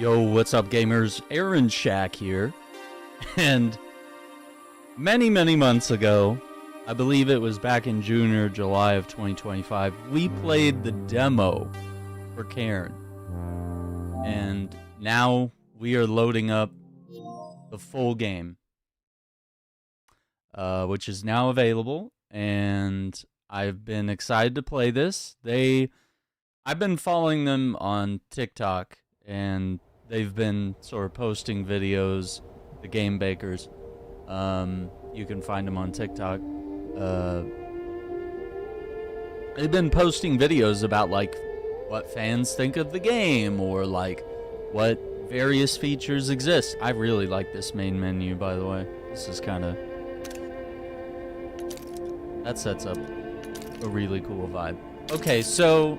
Yo, what's up, gamers? Aaron Shack here. And many months ago, I believe it was back in June or July of 2025, we played the demo for Cairn. And now we are loading up the full game, which is now available. And I've been excited to play this. I've been following them on TikTok, and they've been sort of posting videos, the Game Bakers. You can find them on TikTok. They've been posting videos about, like, what fans think of the game, or, like, what various features exist. I really like this main menu, by the way. This is kind of... that sets up a really cool vibe. Okay, so...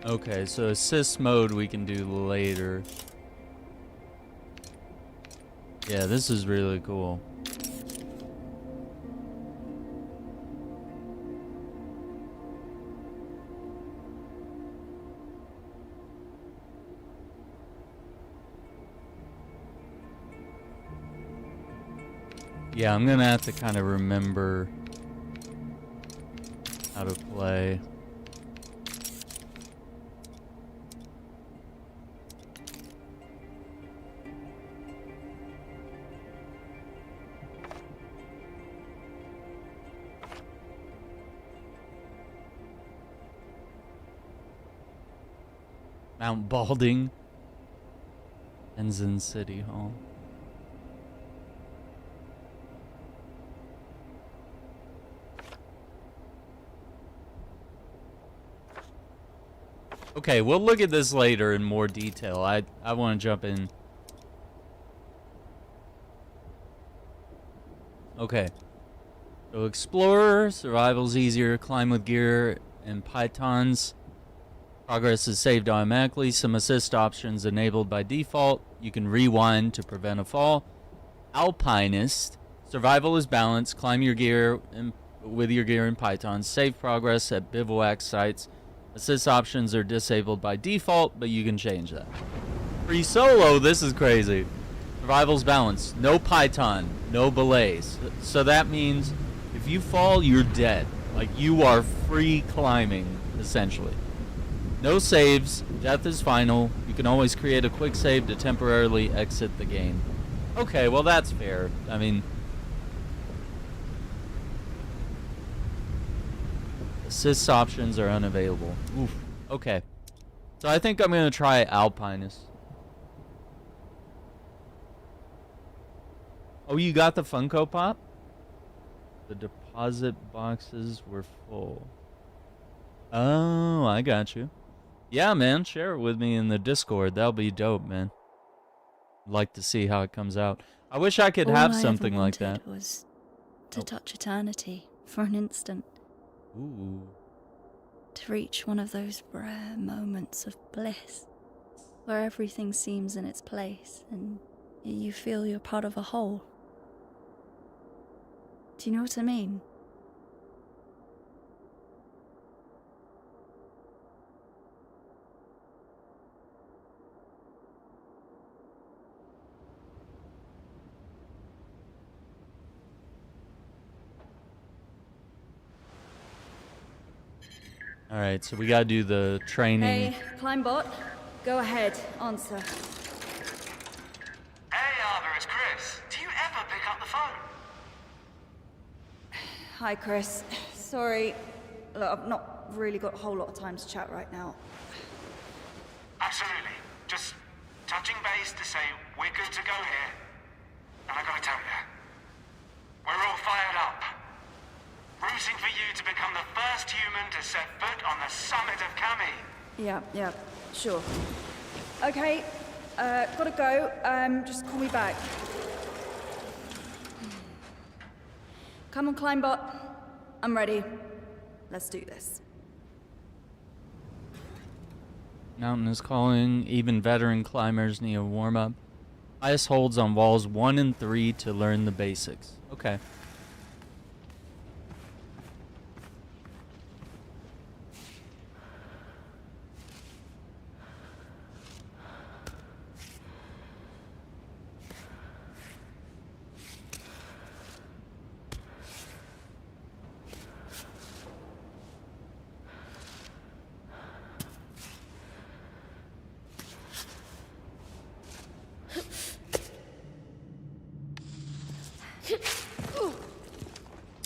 okay, so assist mode we can do later. Yeah, this is really cool. Yeah, I'm gonna have to kind of remember how to play. Mount Tenzen City Hall. Okay, we'll look at this later in more detail. I want to jump in. Okay. So explorer, survival's easier, climb with gear and pitons. Progress is saved automatically. Some assist options enabled by default. You can rewind to prevent a fall. Alpinist. Survival is balanced. Climb your gear with your gear and pitons. Save progress at bivouac sites. Assist options are disabled by default, but you can change that. Free solo, this is crazy. Survival's balanced. No piton. No belays. So that means if you fall, you're dead. Like, you are free climbing, essentially. No saves, death is final. You can always create a quick save to temporarily exit the game. Okay, well that's fair. I mean... assist options are unavailable. Oof. Okay. So I think I'm gonna try Alpinist. Oh, you got the Funko Pop? The deposit boxes were full. Oh, I got you. Yeah, man, share it with me in the Discord. That'll be dope, man. I'd like to see how it comes out. I wish I could have something like that. All I ever wanted was to touch eternity for an instant. Ooh. To reach one of those rare moments of bliss, where everything seems in its place and you feel you're part of a whole. Do you know what I mean? Alright, so we gotta do the training. Hey, Climbot. Go ahead, answer. Hey, Aava, it's Chris. Do you ever pick up the phone? Hi, Chris. Sorry. Look, I've not really got a whole lot of time to chat right now. Absolutely. Just touching base to say we're good to go here. And I gotta tell you, we're all fired up. Rooting for you to become the first human to set foot on the summit of Kami. Yeah, sure. Okay, gotta go. Just call me back. Come on, Climbot. I'm ready. Let's do this. Mountain is calling. Even veteran climbers need a warm-up. Highest holds on walls 1 and 3 to learn the basics. Okay.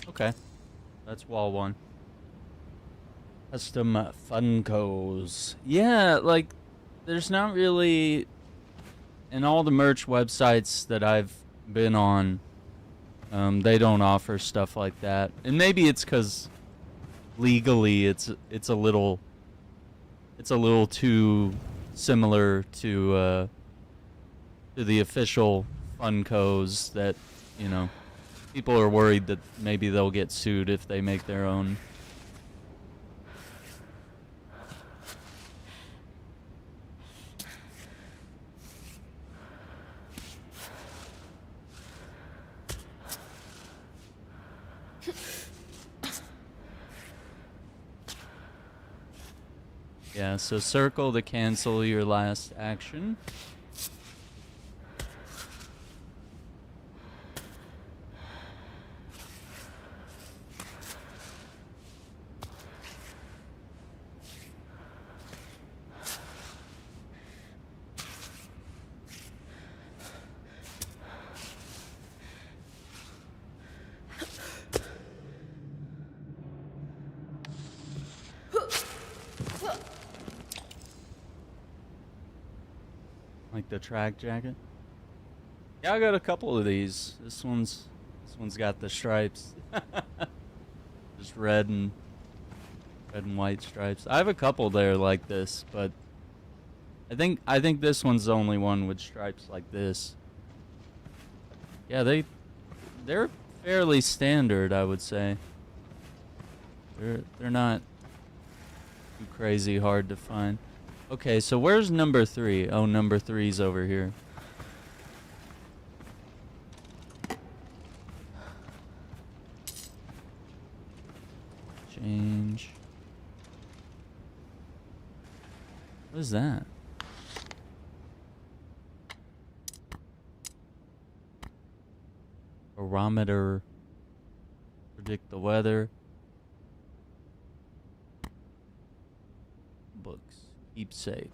Okay. That's wall 1. Custom Funkos. Yeah, like, there's not really... In all the merch websites that I've been on, they don't offer stuff like that. And maybe it's because legally it's a little too similar to the official Funkos that, you know, people are worried that maybe they'll get sued if they make their own. Yeah, so circle to cancel your last action. Like the track jacket. Yeah, I got a couple of these. This one's got the stripes. Just red and white stripes. I have a couple there like this, but I think this one's the only one with stripes like this. Yeah, they're fairly standard, I would say. They're not too crazy hard to find. Okay, so where's number 3? Oh, number 3's over here. Change. What is that? Barometer. Predict the weather. Books. Keepsakes.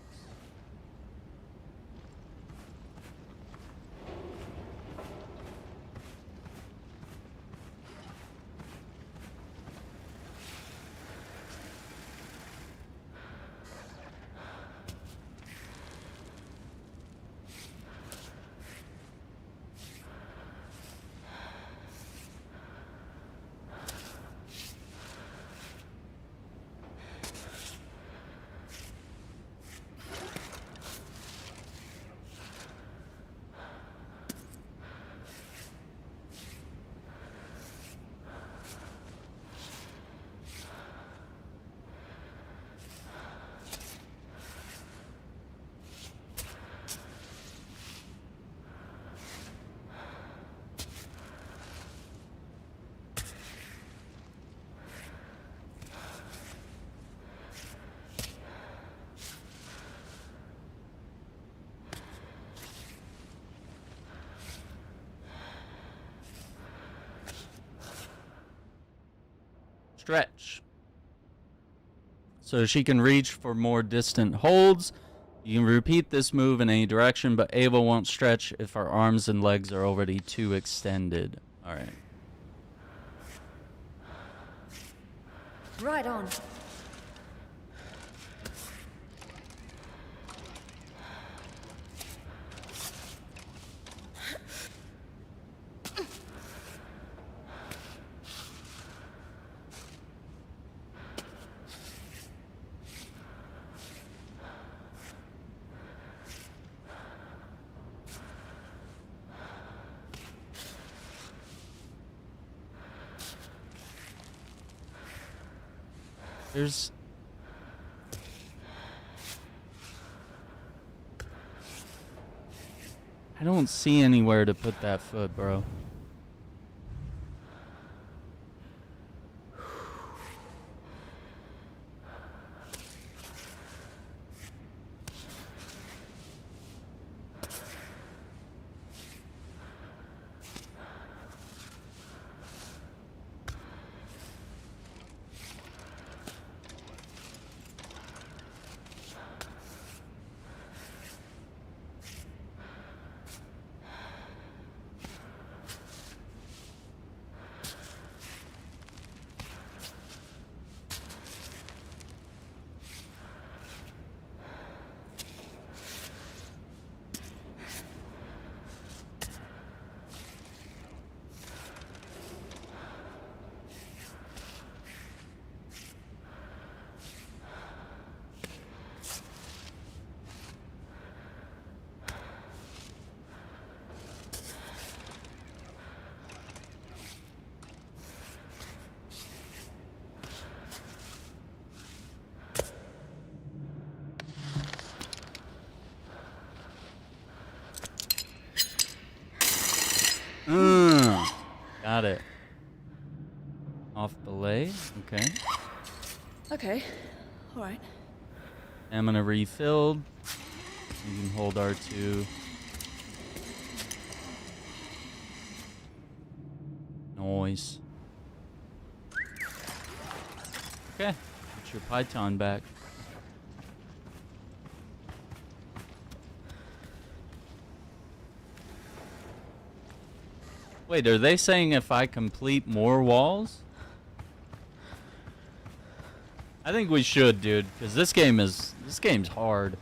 Stretch. So she can reach for more distant holds. You can repeat this move in any direction, but Aava won't stretch if her arms and legs are already too extended. Alright. Right on. I don't see anywhere to put that foot, bro. Got it. Off belay. Okay. Okay. Alright. Stamina refilled. You can hold R2. Noise. Okay. Get your Python back. Wait, are they saying if I complete more walls? I think we should, dude, because this game's hard.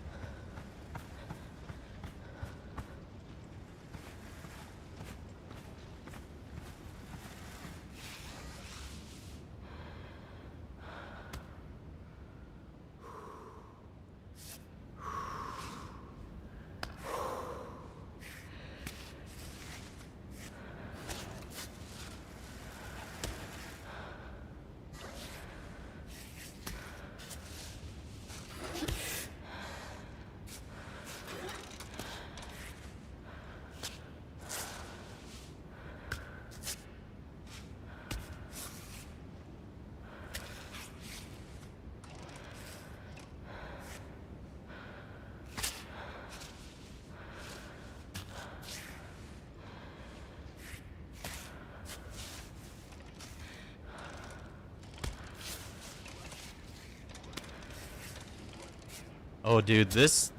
Oh, dude, this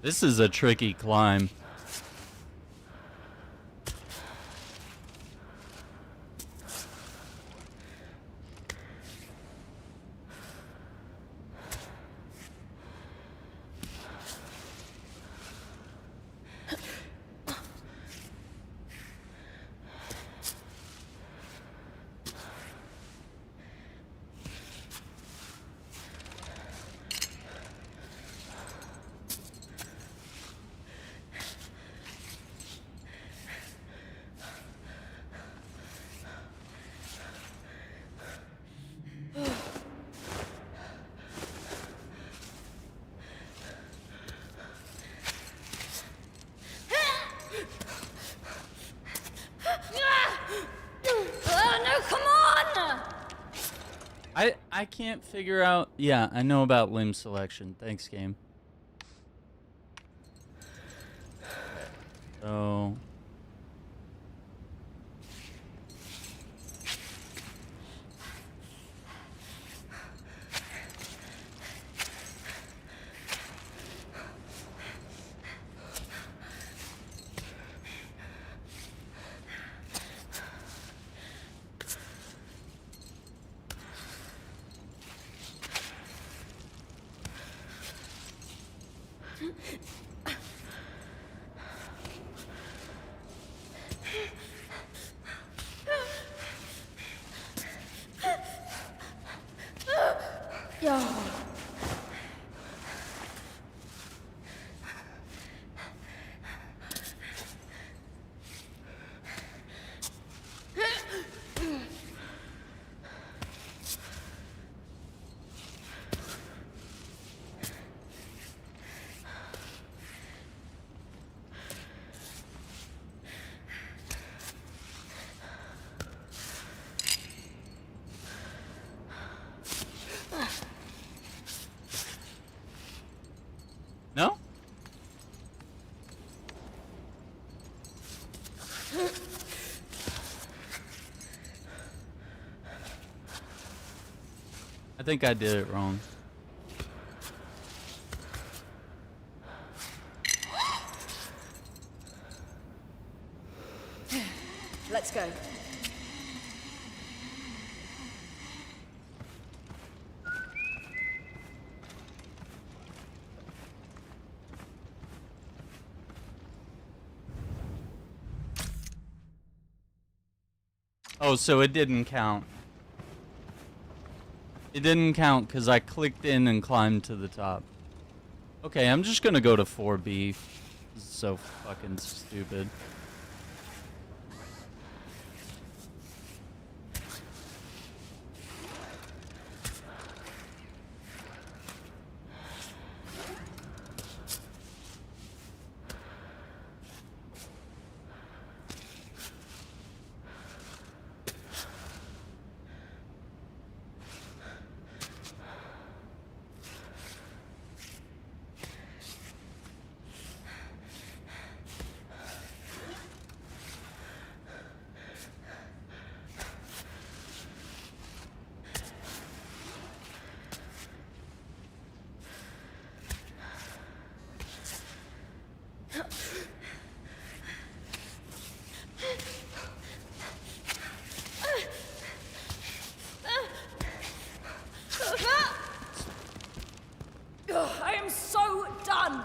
is a tricky climb. I can't figure out. Yeah, I know about limb selection. Thanks, game. So I think I did it wrong. Let's go. Oh, so it didn't count. It didn't count because I clicked in and climbed to the top. Okay, I'm just gonna go to 4B. This is so fucking stupid. I am so done.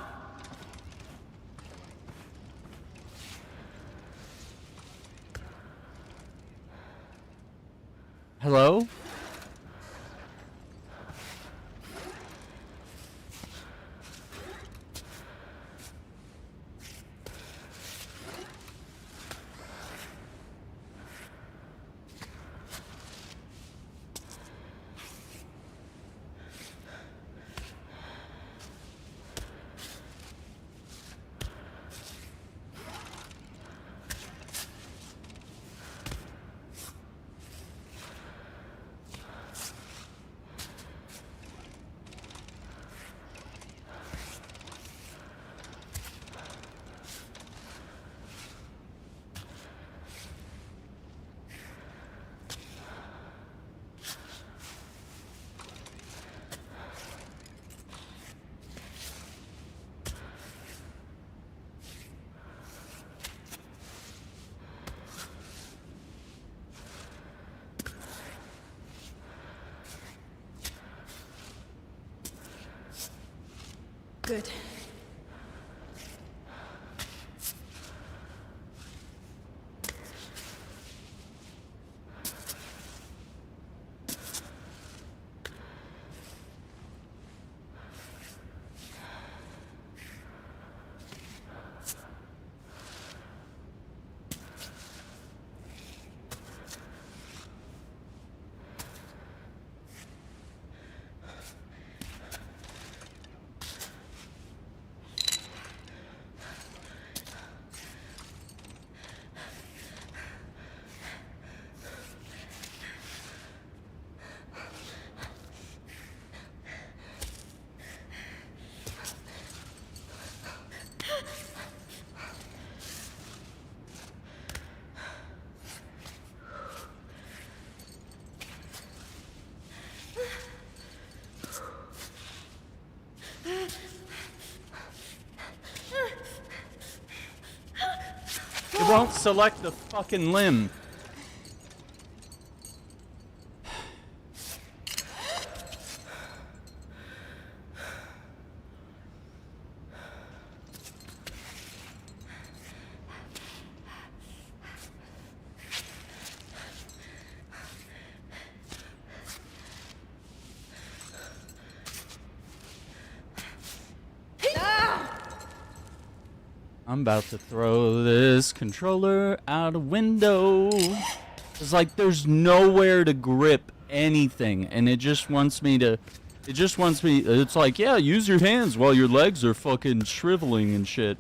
Hello? Good. It won't select the fucking limb. I'm about to throw this controller out a window. It's like there's nowhere to grip anything, and it just wants me to. It's like, yeah, use your hands while your legs are fucking shriveling and shit.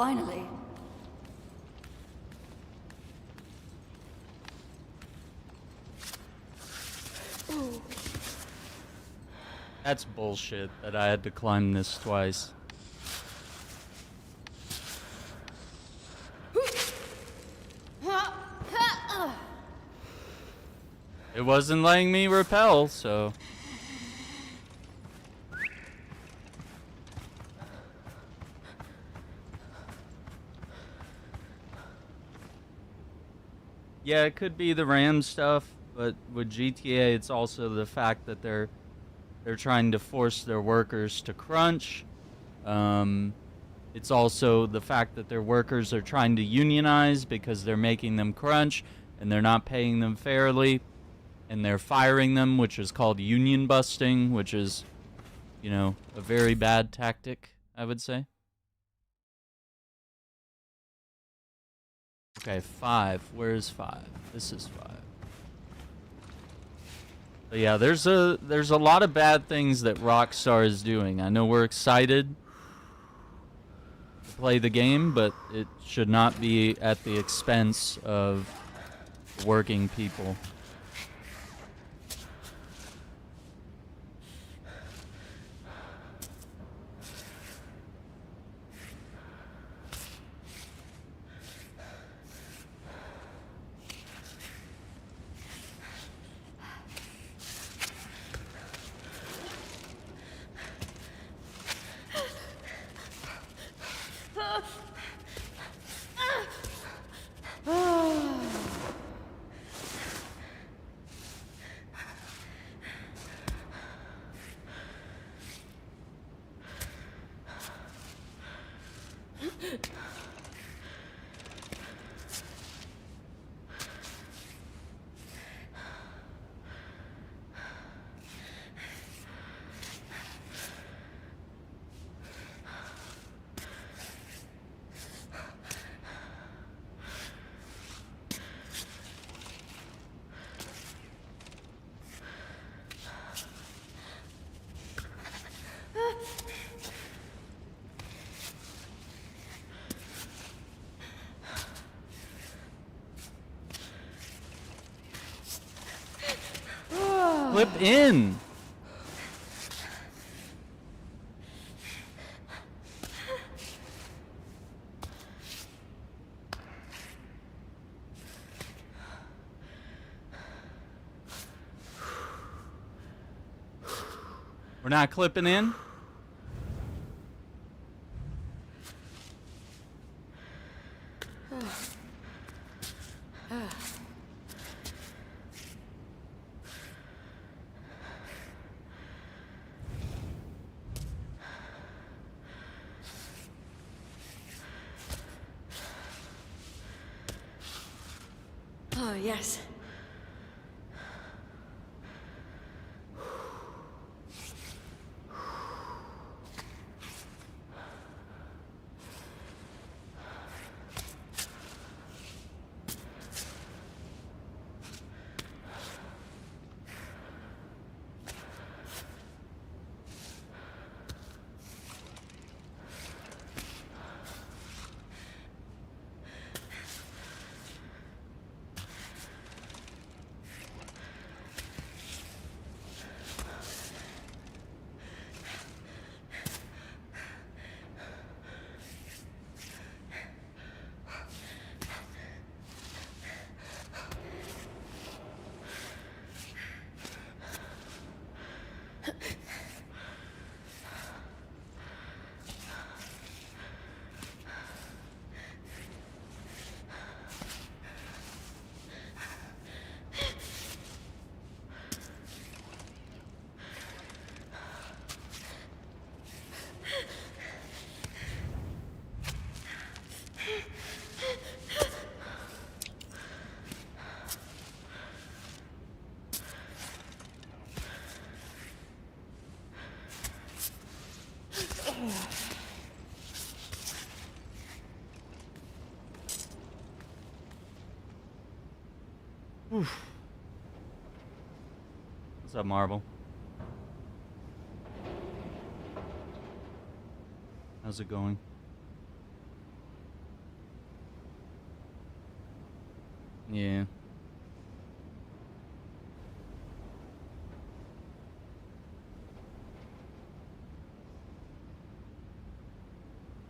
finally. That's bullshit that I had to climb this twice. It wasn't letting me rappel, so... Yeah, it could be the RAM stuff, but with GTA, it's also the fact that they're trying to force their workers to crunch. It's also the fact that their workers are trying to unionize because they're making them crunch and they're not paying them fairly, and they're firing them, which is called union busting, which is, you know, a very bad tactic, I would say. Okay, 5. Where's 5? This is 5. But yeah, there's a lot of bad things that Rockstar is doing. I know we're excited to play the game, but it should not be at the expense of working people. Flip in. We're not clipping in? Oh, yes. Oof. What's up, Marble? How's it going? Yeah.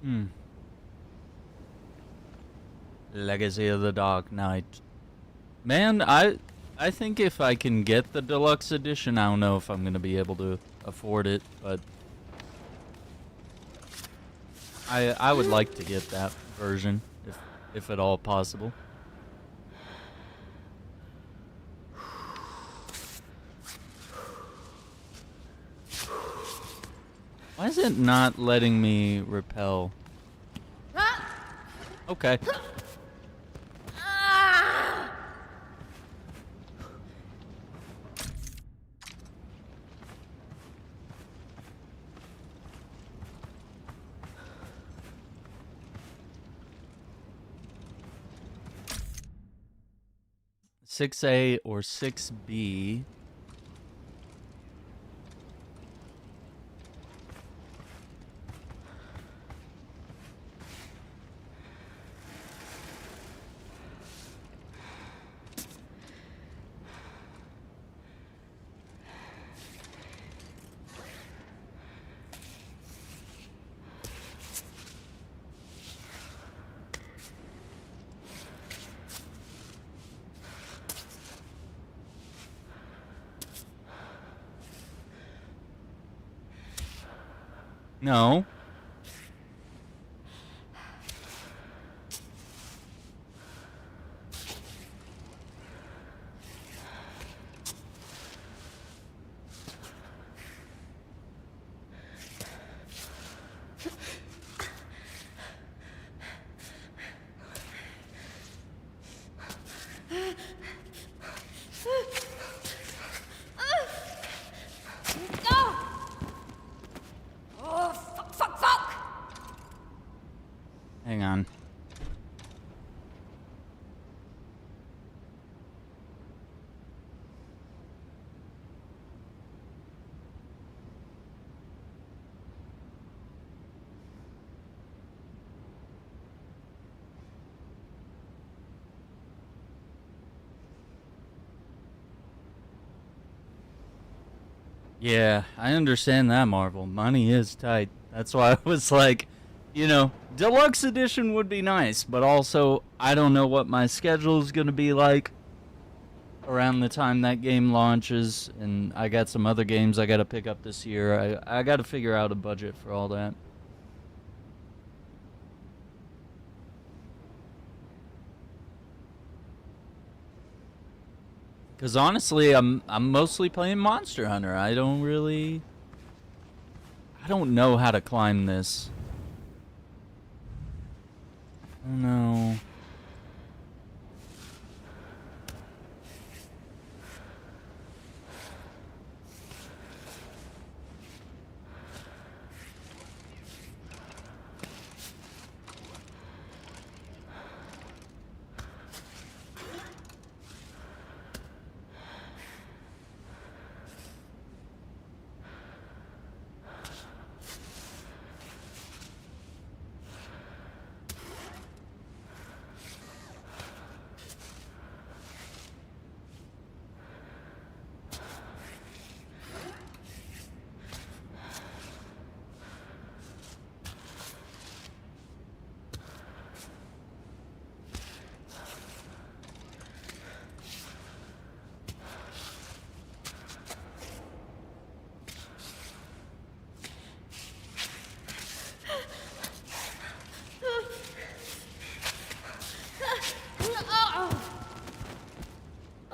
Hmm. Legacy of the Dark Knight. Man, I think if I can get the deluxe edition, I don't know if I'm gonna be able to afford it, but I would like to get that version if at all possible. Why is it not letting me repel? Okay. Six A or 6B. No. Hang on. Yeah, I understand that, Marvel. Money is tight. That's why I was like, you know, deluxe edition would be nice, but also I don't know what my schedule is going to be like around the time that game launches, and I got some other games I got to pick up this year. I got to figure out a budget for all that. Cuz honestly, I'm mostly playing Monster Hunter. I don't know how to climb this. Oh no.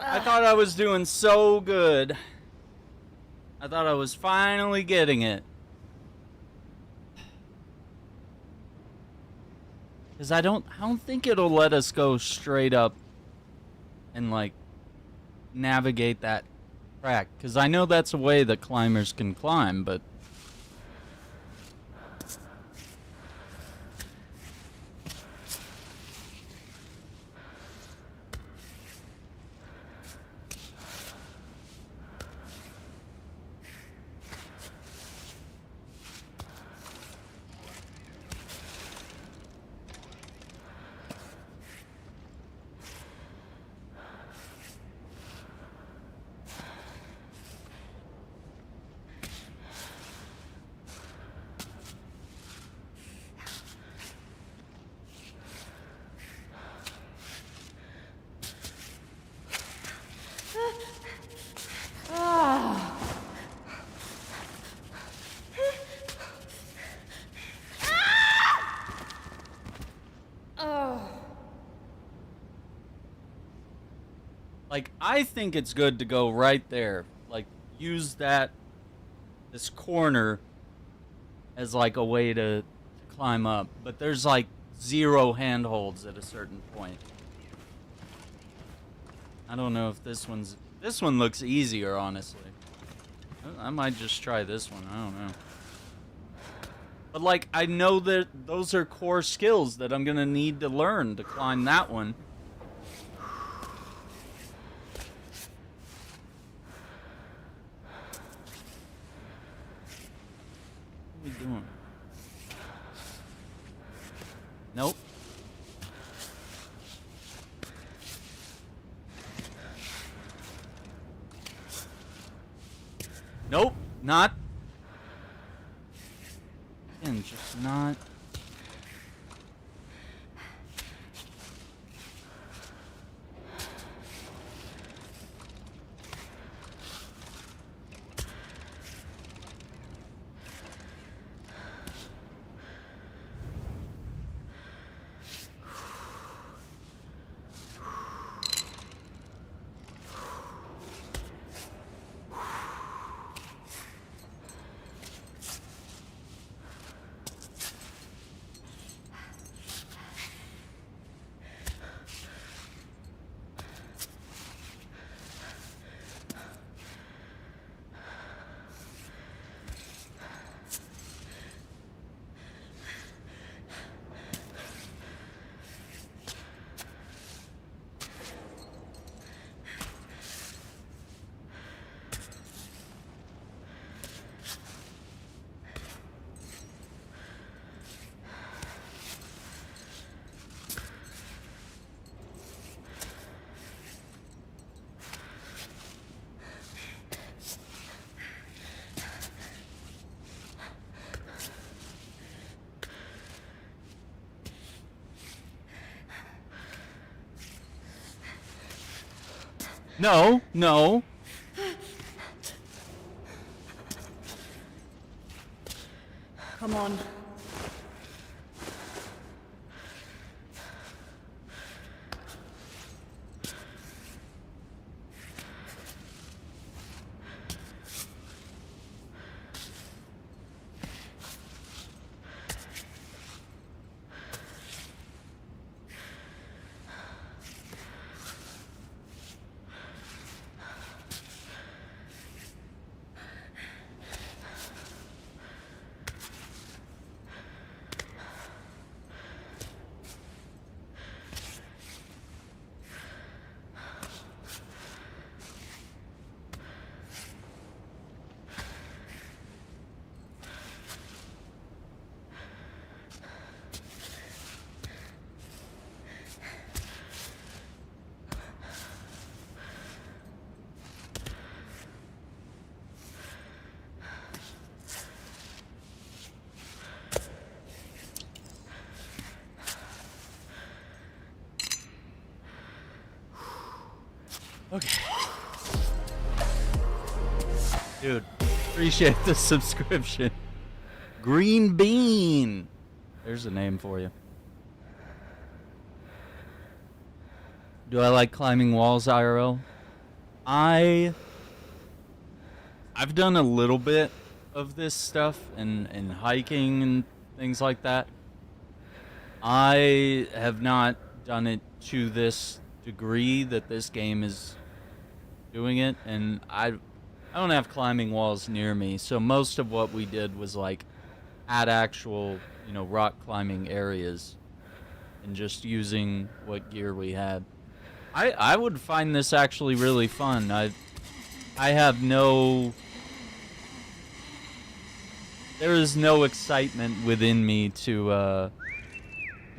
I thought I was doing so good. I thought I was finally getting it. Cuz I don't think it'll let us go straight up and like navigate that track, cuz I know that's a way that climbers can climb, but Like, I think it's good to go right there. Like, use this corner as like a way to climb up. But there's like 0 handholds at a certain point. I don't know if this one looks easier, honestly. I might just try this one. I don't know. But like, I know that those are core skills that I'm gonna need to learn to climb that one. What are we doing? Nope. Nope, not. Again, just not. No, no. Come on. Okay. Dude, appreciate the subscription. Green Bean. There's a name for you. Do I like climbing walls, IRL? I've done a little bit of this stuff and hiking and things like that. I have not done it to this degree that this game is doing it, and I don't have climbing walls near me, so most of what we did was like at actual, rock climbing areas and just using what gear we had. I would find this actually really fun. I have no... There is no excitement within me to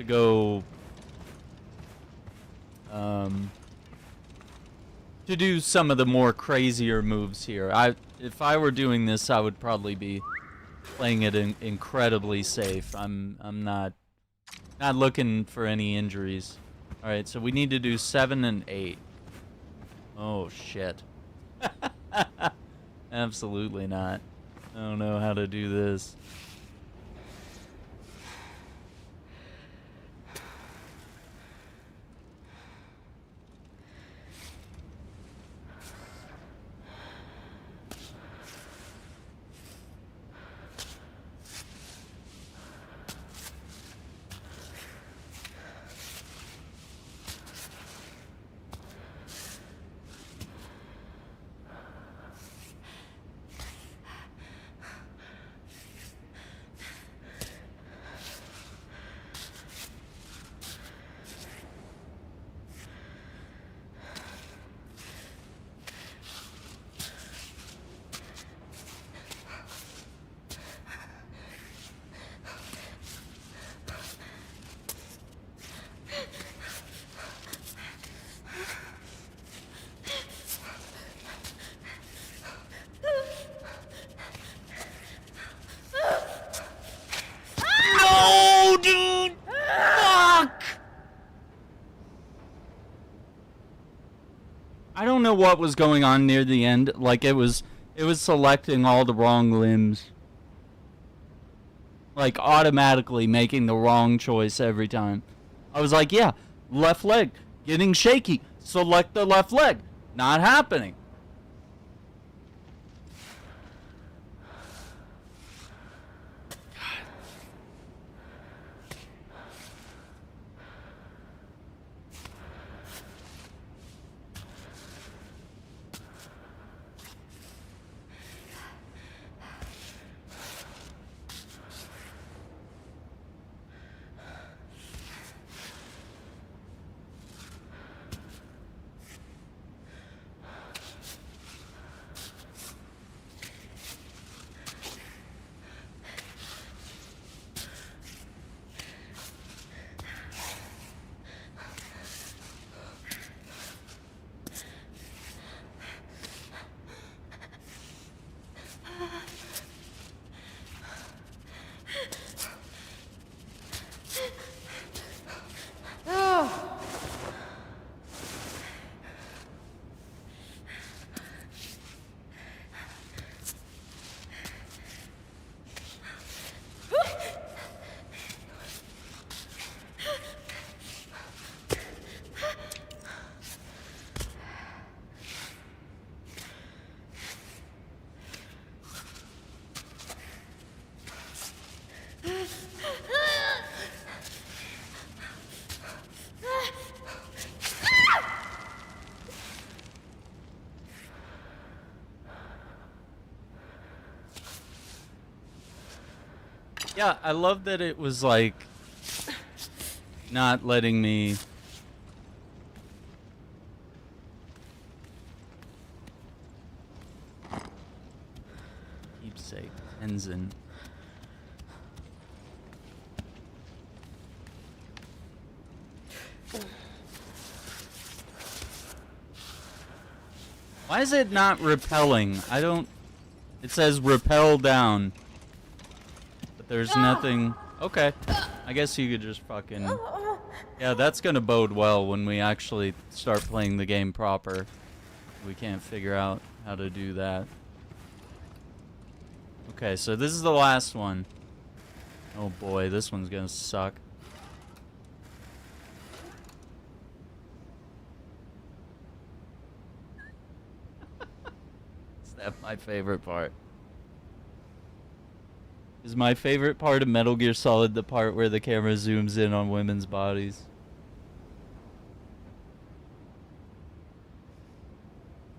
go to do some of the more crazier moves here. If I were doing this, I would probably be playing it incredibly safe. I'm not looking for any injuries. All right, so we need to do 7 and 8. Oh shit. Absolutely not. I don't know how to do this. I don't know what was going on near the end. Like, it was selecting all the wrong limbs. Like, automatically making the wrong choice every time. I was like, yeah, left leg, getting shaky. Select the left leg. Not happening. Yeah, I love that it was like not letting me keepsake Tenzen. Why is it not repelling? I don't. It says repel down. There's nothing. Okay. I guess you could just fucking. Yeah, that's gonna bode well when we actually start playing the game proper. We can't figure out how to do that. Okay, so this is the last one. Oh boy, this one's gonna suck. Is that my favorite part? Is my favorite part of Metal Gear Solid the part where the camera zooms in on women's bodies?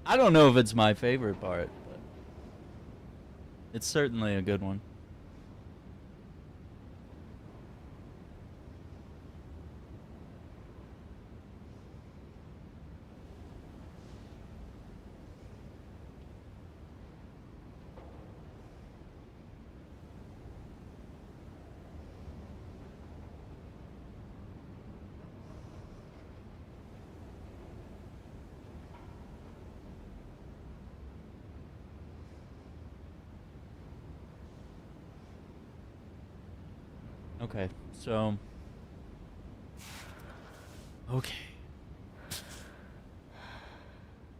I don't know if it's my favorite part, but it's certainly a good one. Okay, so... Okay.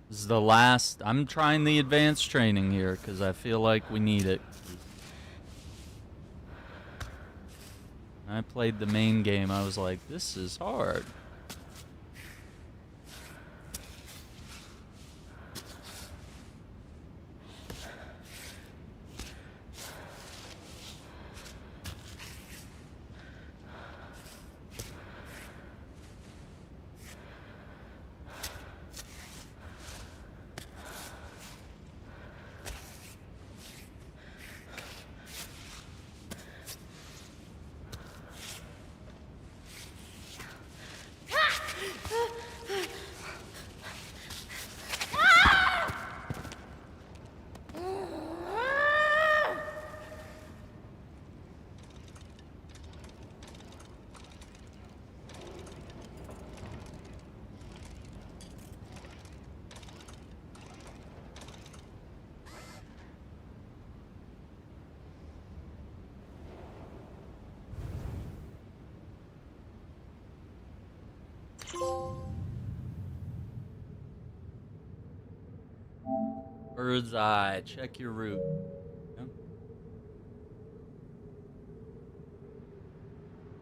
This is the last... I'm trying the advanced training here, because I feel like we need it. I played the main game, I was like, this is hard. Bird's eye. Check your route. Yeah.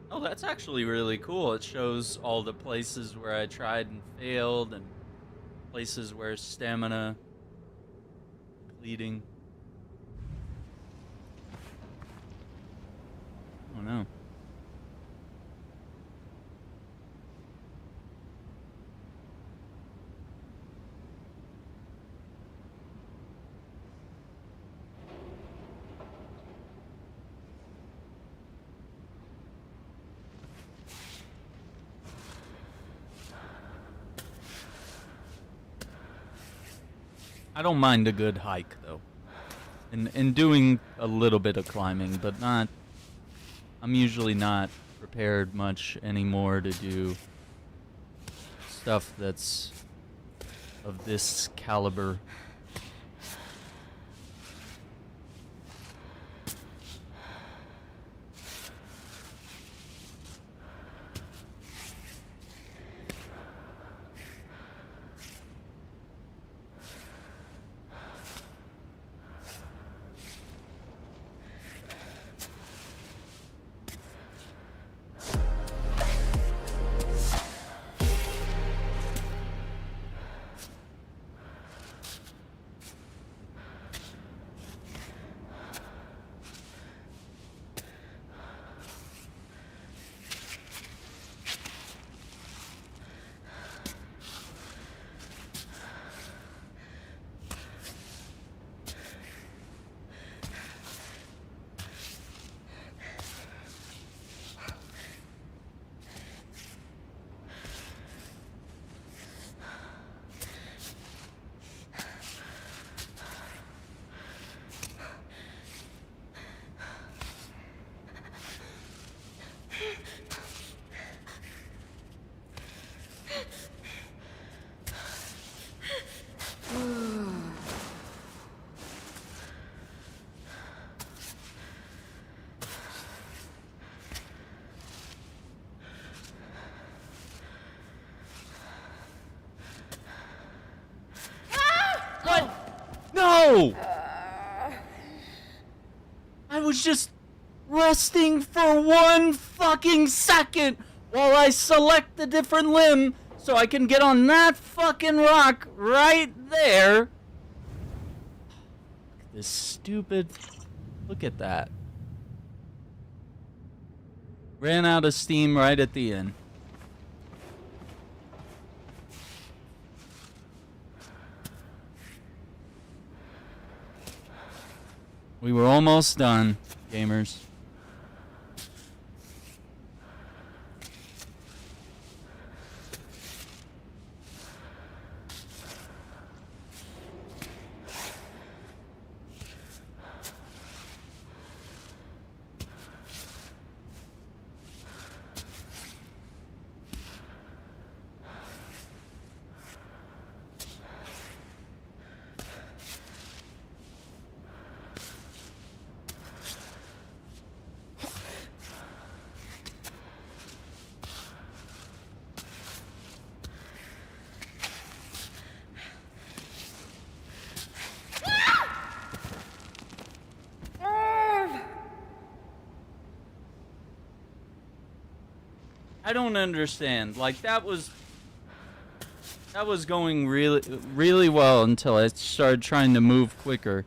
Oh, that's actually really cool. It shows all the places where I tried and failed, and places where stamina bleeding. Oh no. I don't mind a good hike, though. And doing a little bit of climbing, but not... I'm usually not prepared much anymore to do stuff that's of this caliber. No! I was just resting for 1 fucking second while I select the different limb so I can get on that fucking rock right there. Look at this stupid... Look at that. Ran out of steam right at the end. We were almost done, gamers. I don't understand. Like, that was going really well until I started trying to move quicker.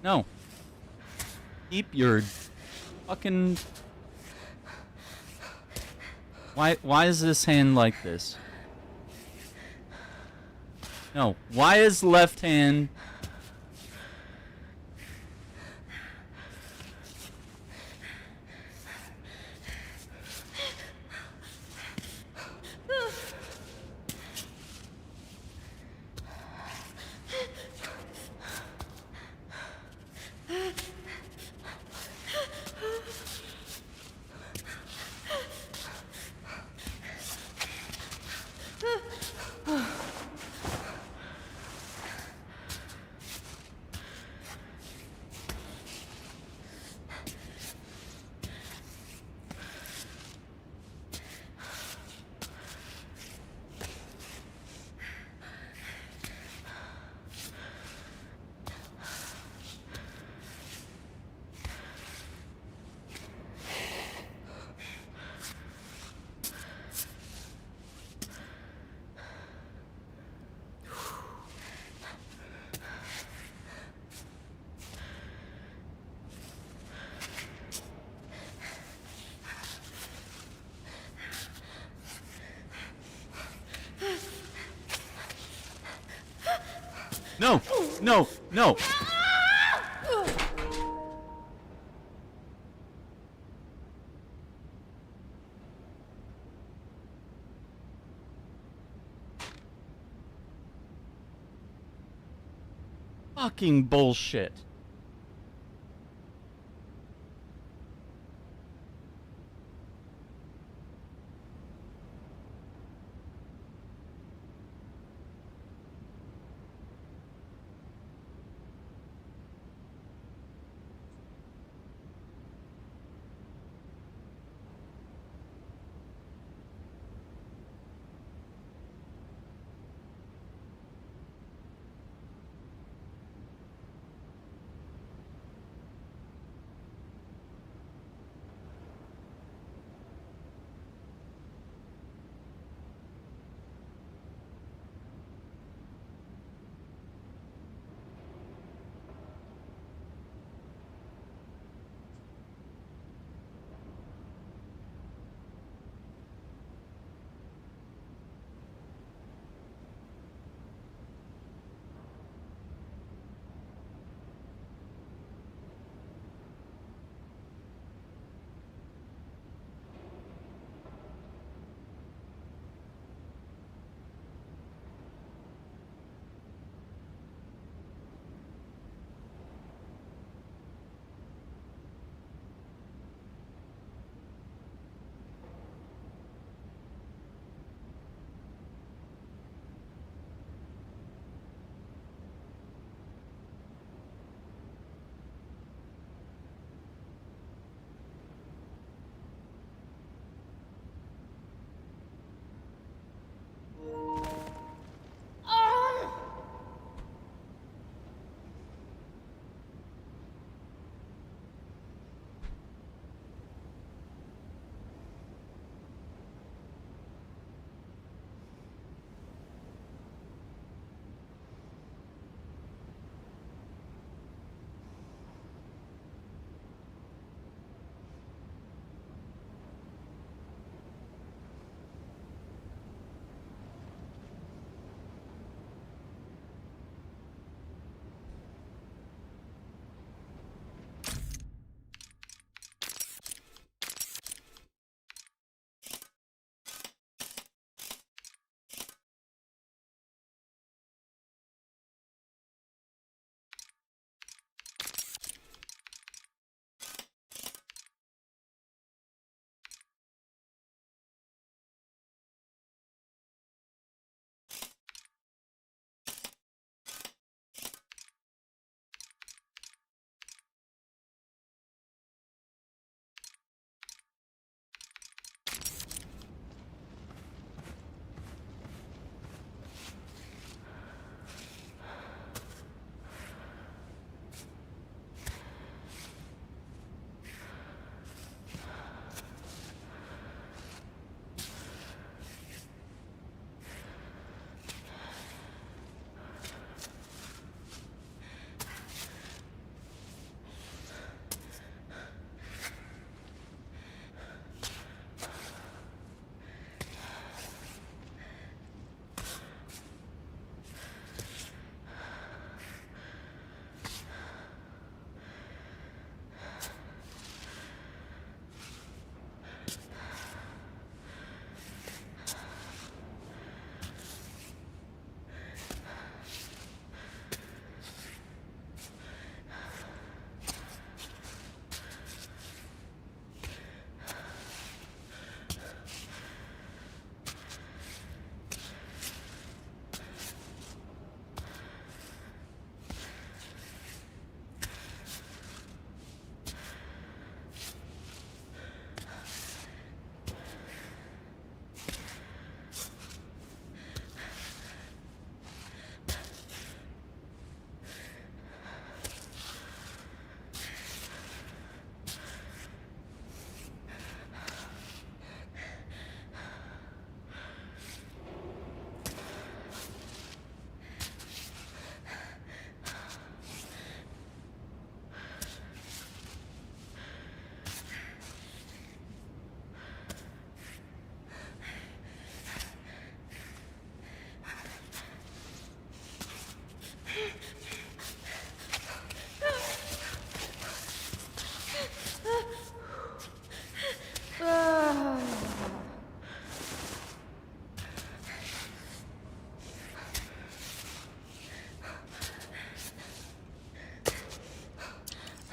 No. Keep your fucking... Why is this hand like this? No. Why is left hand... No! No! No! Fucking bullshit.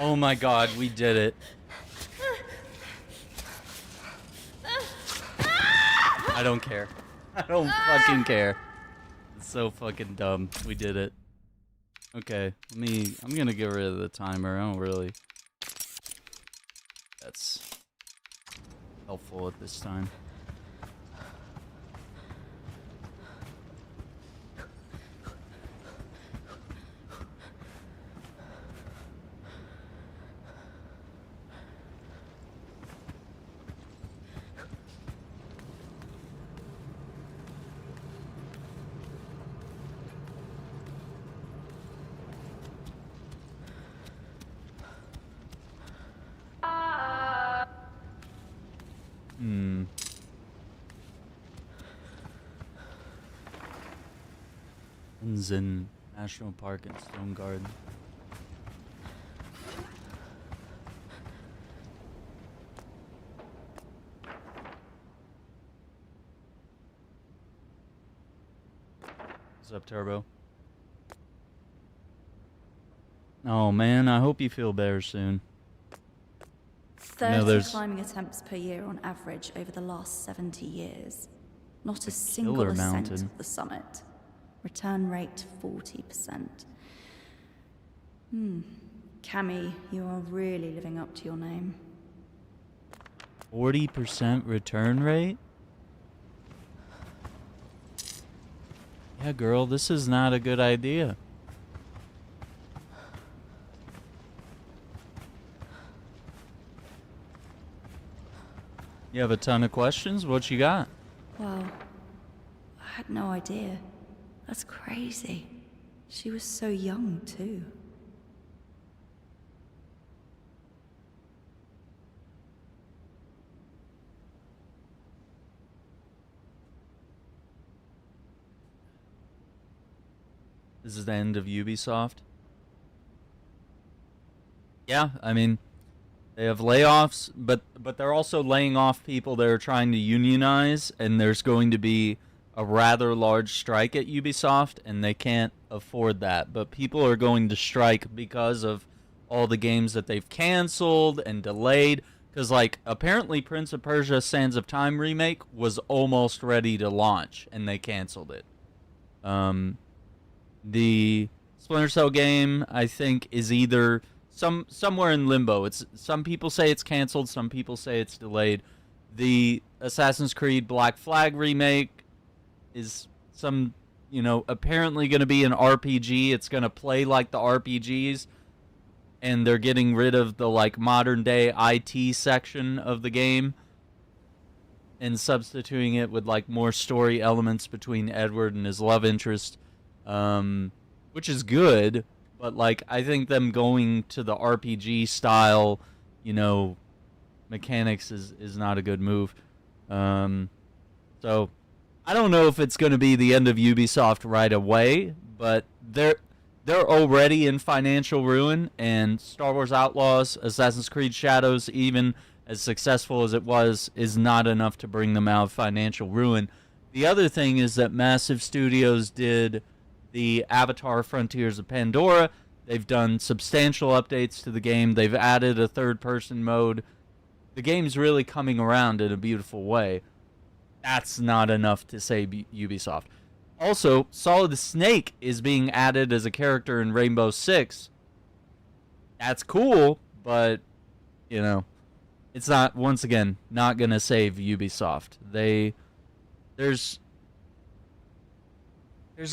Oh my god, we did it. I don't care. I don't fucking care. It's so fucking dumb. We did it. Okay, I'm gonna get rid of the timer. I don't really... That's helpful at this time. Tenzen National Park and Stone Garden. What's up, Turbo? Oh man, I hope you feel better soon. 30 there's climbing attempts per year on average over the last 70 years. Not a a single killer ascent mountain. of the summit. Return rate 40%. Cammy, you are really living up to your name. 40% return rate? Yeah, girl, this is not a good idea. You have a ton of questions? What you got? Wow. I had no idea. That's crazy. She was so young, too. This is the end of Ubisoft. Yeah, I mean, they have layoffs, but they're also laying off people that are trying to unionize, and there's going to be a rather large strike at Ubisoft, and they can't afford that. But people are going to strike because of all the games that they've canceled and delayed. Because, like, apparently Prince of Persia Sands of Time remake was almost ready to launch, and they canceled it. The Splinter Cell game, I think, is either somewhere in limbo. It's some people say it's canceled, some people say it's delayed. The Assassin's Creed Black Flag remake is apparently going to be an RPG. It's going to play like the RPGs, and they're getting rid of the like modern day IT section of the game and substituting it with like more story elements between Edward and his love interest, which is good. But like, I think them going to the RPG style, mechanics is not a good move. So I don't know if it's going to be the end of Ubisoft right away, but they're already in financial ruin, and Star Wars Outlaws, Assassin's Creed Shadows, even as successful as it was, is not enough to bring them out of financial ruin. The other thing is that Massive Studios did the Avatar Frontiers of Pandora. They've done substantial updates to the game. They've added a third-person mode. The game's really coming around in a beautiful way. That's not enough to save Ubisoft. Also, Solid Snake is being added as a character in Rainbow Six. That's cool, but, it's not, once again, not going to save Ubisoft. There's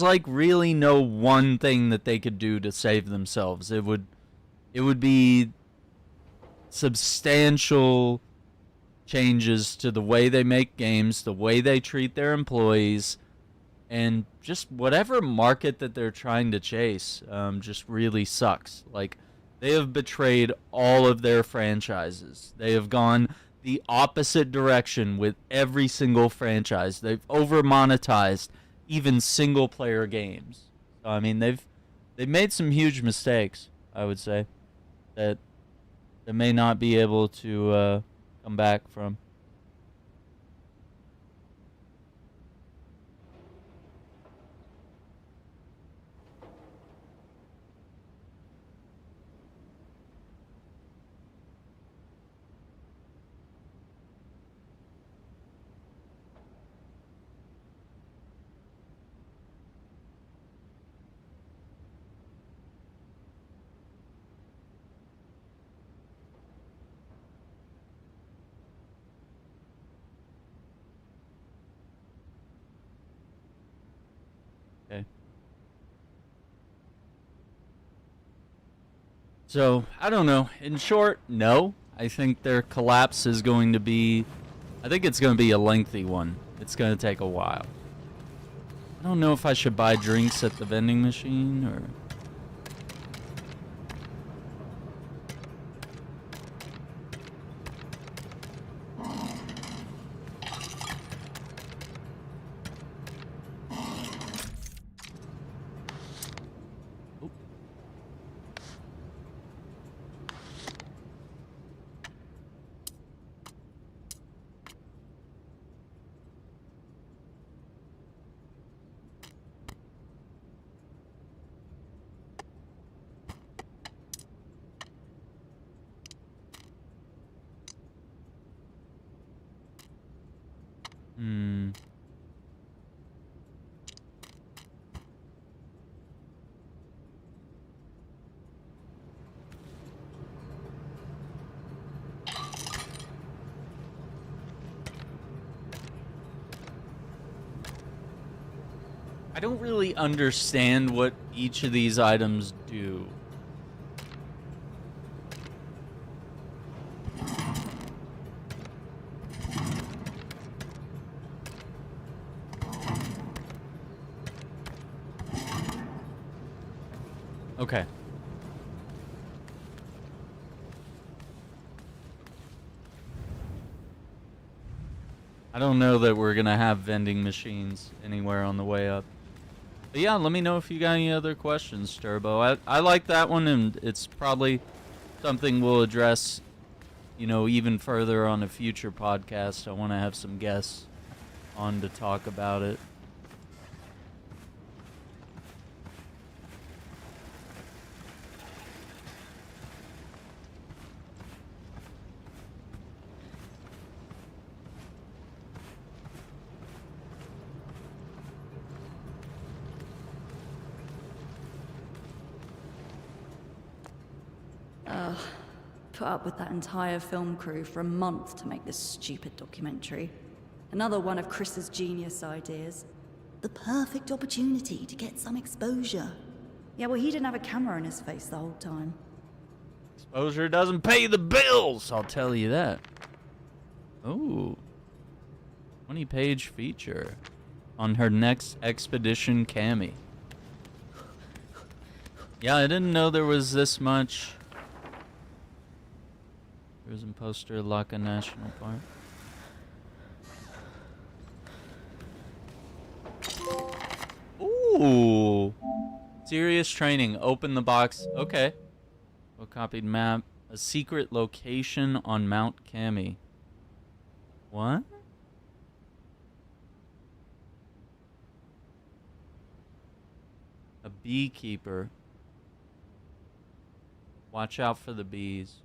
like really no one thing that they could do to save themselves. It would be substantial changes to the way they make games, the way they treat their employees, and just whatever market that they're trying to chase just really sucks. Like, they have betrayed all of their franchises. They have gone the opposite direction with every single franchise. They've over-monetized even single-player games. So, I mean, they've made some huge mistakes, I would say, that they may not be able to come back from. So, I don't know. In short, no. I think their collapse is going to be... I think it's going to be a lengthy one. It's going to take a while. I don't know if I should buy drinks at the vending machine, or... I don't really understand what each of these items do. Okay. I don't know that we're gonna have vending machines anywhere on the way up. But yeah, let me know if you got any other questions, Turbo. I like that one, and it's probably something we'll address, you know, even further on a future podcast. I want to have some guests on to talk about it. Put up with that entire film crew for a month to make this stupid documentary. Another one of Chris's genius ideas. The perfect opportunity to get some exposure. Yeah, well, he didn't have a camera in his face the whole time. Exposure doesn't pay the bills, I'll tell you that. Oh, 20-page feature on her next expedition, Cammy. Yeah, I didn't know there was this much. Tourism poster, Laka National Park. Ooh. Serious training. Open the box. Okay. A copied map. A secret location on Mount Cami. What? A beekeeper. Watch out for the bees.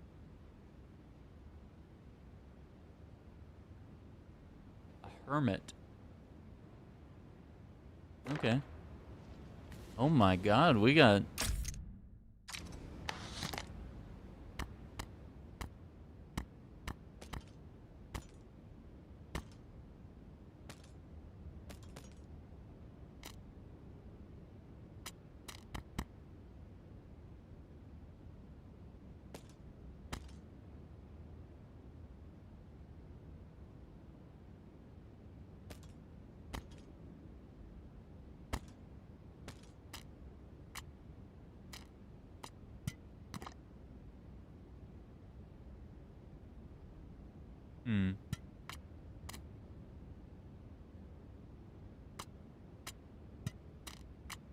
Hermit. Okay. Oh my god, we got...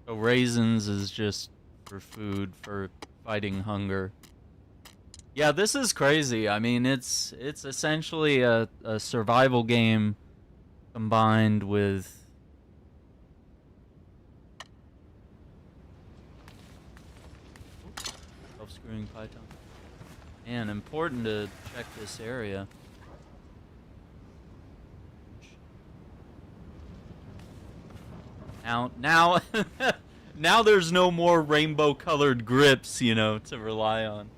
So raisins is just for food, for fighting hunger. Yeah, this is crazy. I mean, it's essentially a survival game combined with... Self-screwing python. Man, important to check this area. Now, now there's no more rainbow-colored grips, you know, to rely on.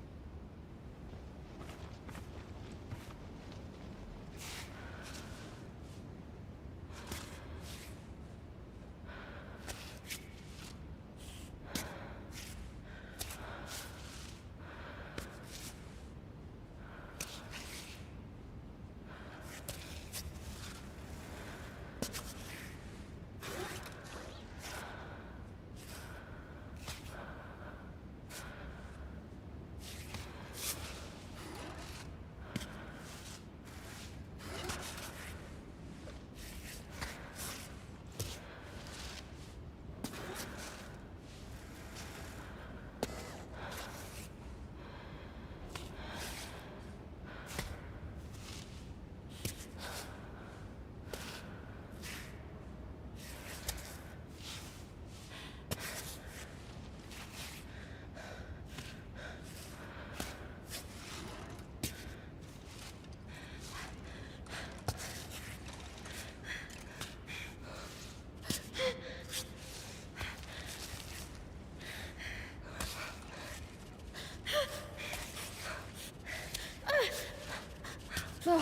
Cool.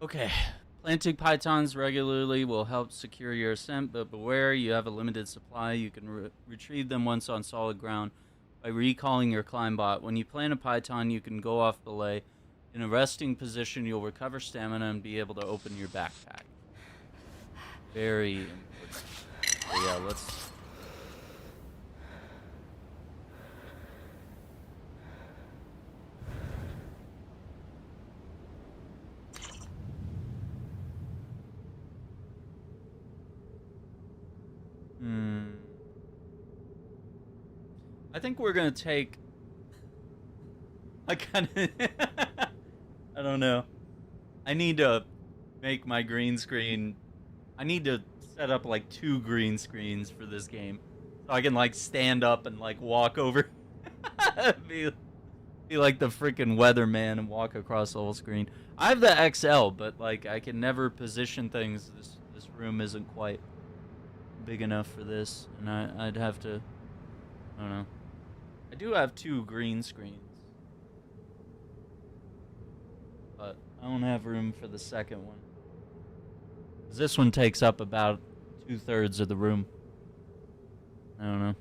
Okay. Planting pitons regularly will help secure your ascent, but beware, you have a limited supply. You can retrieve them once on solid ground by recalling your climb bot. When you plant a piton, you can go off belay. In a resting position, you'll recover stamina and be able to open your backpack. Very important. So yeah, let's... I think we're gonna take... I kinda... I don't know. I need to make my green screen... I need to set up like 2 green screens for this game. So I can like stand up and like walk over. be like the freaking weatherman and walk across the whole screen. I have the XL, but like I can never position things. This room isn't quite big enough for this, and I'd have to... I don't know. I do have 2 green screens, but I don't have room for the second one. 'Cause this one takes up about 2/3 of the room. I don't know.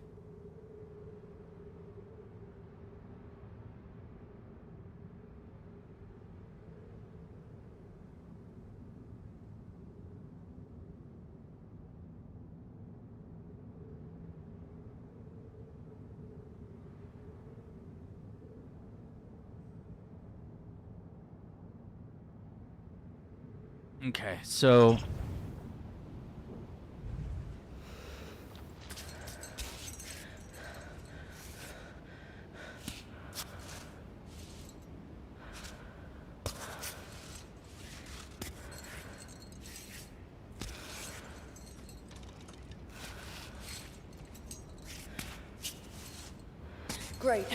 Okay, so... Great.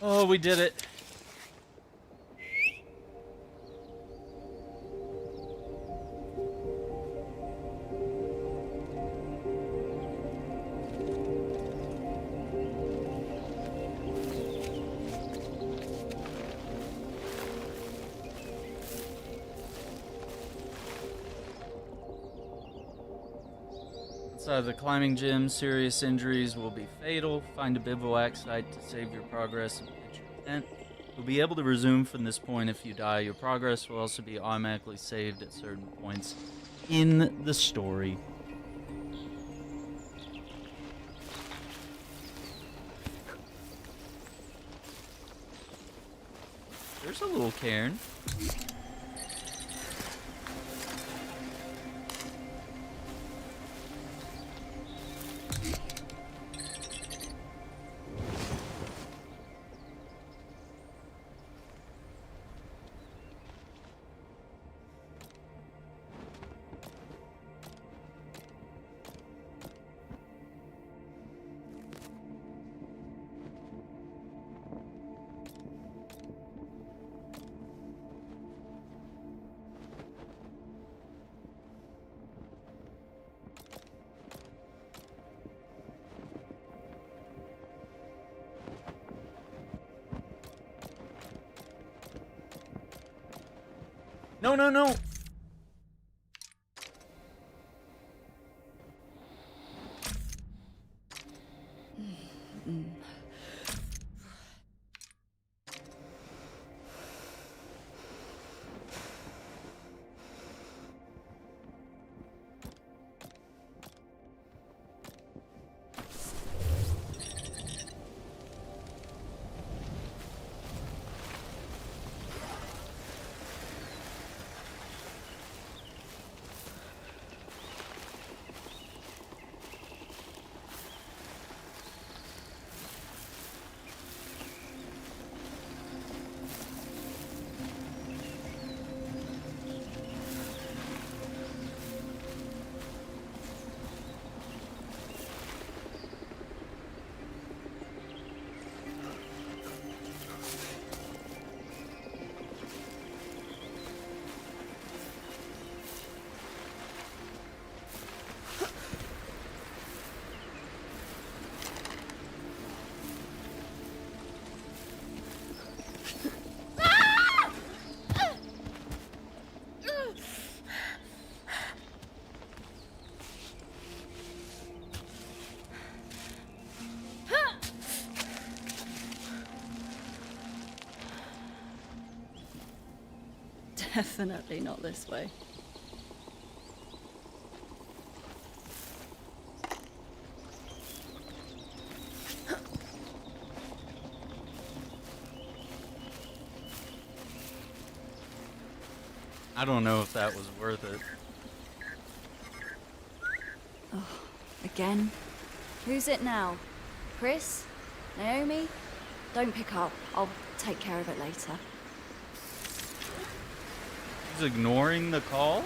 Oh, we did it. Outside of the climbing gym, serious injuries will be fatal. Find a bivouac site to save your progress and pitch your tent. You'll be able to resume from this point if you die. Your progress will also be automatically saved at certain points in the story. There's a little cairn. No, no, no! Definitely not this way. I don't know if that was worth it. Oh, again? Who's it now? Chris? Naomi? Don't pick up. I'll take care of it later. He's ignoring the call?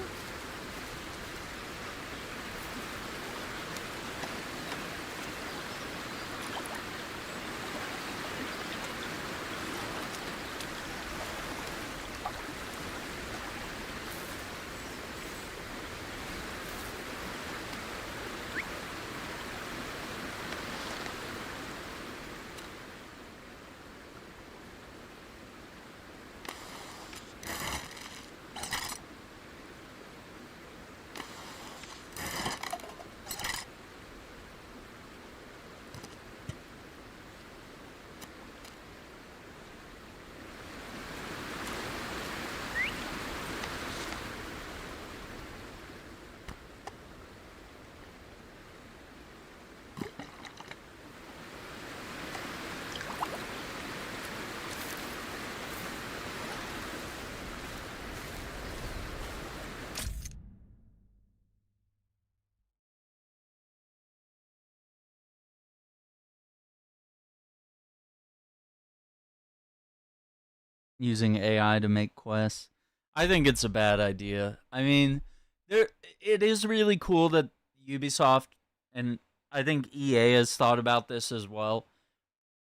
Using AI to make quests. I think it's a bad idea. I mean, it is really cool that Ubisoft, and I think EA has thought about this as well,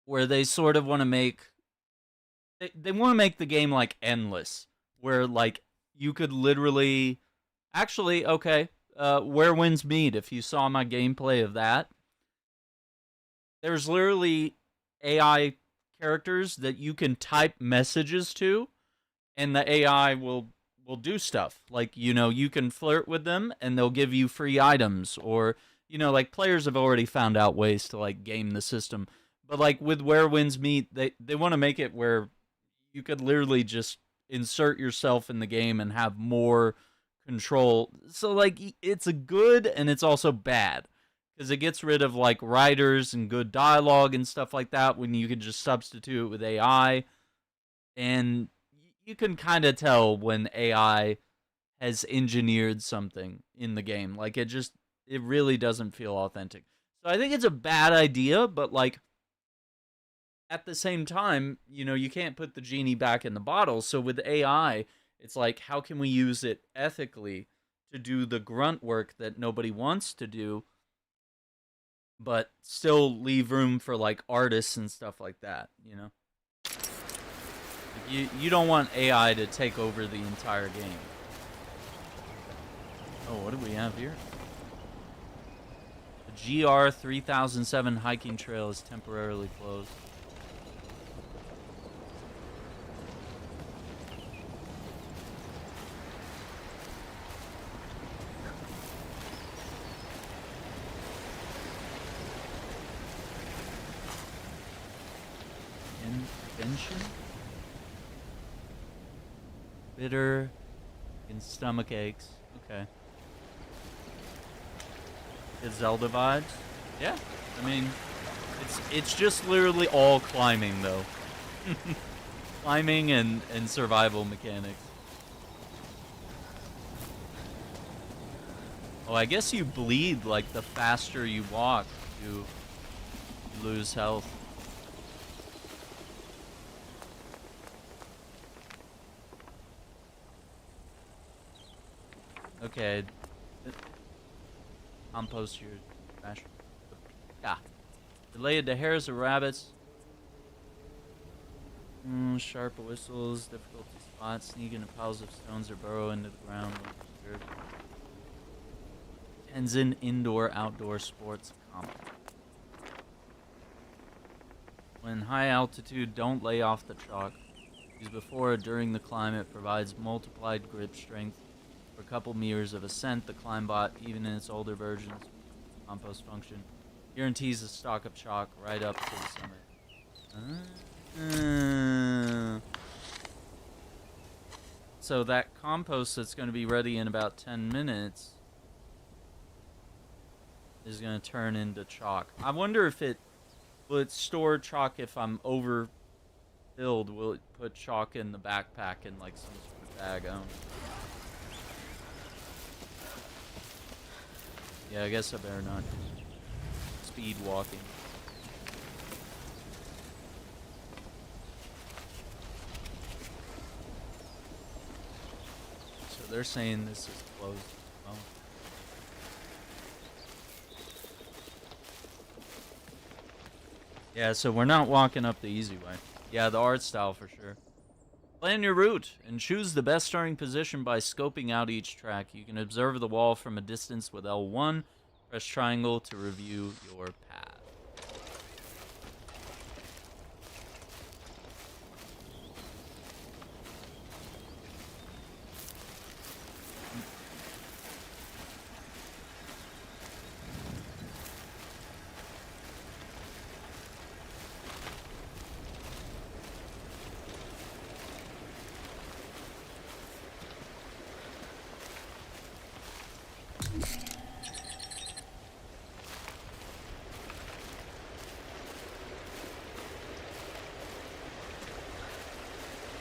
where they sort of want to make they want to make the game like endless, where like you could literally actually where winds meet. If you saw my gameplay of that, there's literally AI characters that you can type messages to, and the AI will do stuff like, you know, you can flirt with them and they'll give you free items, or you know, like players have already found out ways to like game the system. But like with Where Winds Meet, they want to make it where you could literally just insert yourself in the game and have more control. So like it's a good and it's also bad because it gets rid of like writers and good dialogue and stuff like that when you can just substitute it with AI. And you can kind of tell when AI has engineered something in the game. Like it really doesn't feel authentic. So I think it's a bad idea, but like at the same time, you know, you can't put the genie back in the bottle. So with AI, it's like, how can we use it ethically to do the grunt work that nobody wants to do, but still leave room for like artists and stuff like that, you know? You don't want AI to take over the entire game. Oh, what do we have here? The GR 3007 hiking trail is temporarily closed. Invention? Bitter and stomach aches. Okay. It's Zelda vibes? Yeah. I mean, it's just literally all climbing though. Climbing and survival mechanics. Oh, I guess you bleed like the faster you walk, you lose health. Okay. Compost your trash. Yeah. Related to hares or rabbits. Sharp whistles, difficult to spot, sneak into piles of stones or burrow into the ground when disturbed. Tenzen indoor-outdoor sports complex. When high altitude, don't lay off the chalk. Use before or during the climb. It provides multiplied grip strength. For a couple meters of ascent, the Climbot, even in its older versions, compost function, guarantees a stock of chalk right up to the summit. So that compost that's going to be ready in about 10 minutes is going to turn into chalk. I wonder if will it store chalk if I'm overfilled? Will it put chalk in the backpack in like some sort of bag? I don't know. Yeah, I guess I better not speed walking. So they're saying this is closed. Oh. Yeah, so we're not walking up the easy way. Yeah, the art style for sure. Plan your route and choose the best starting position by scoping out each track. You can observe the wall from a distance with L1. Press triangle to review your path.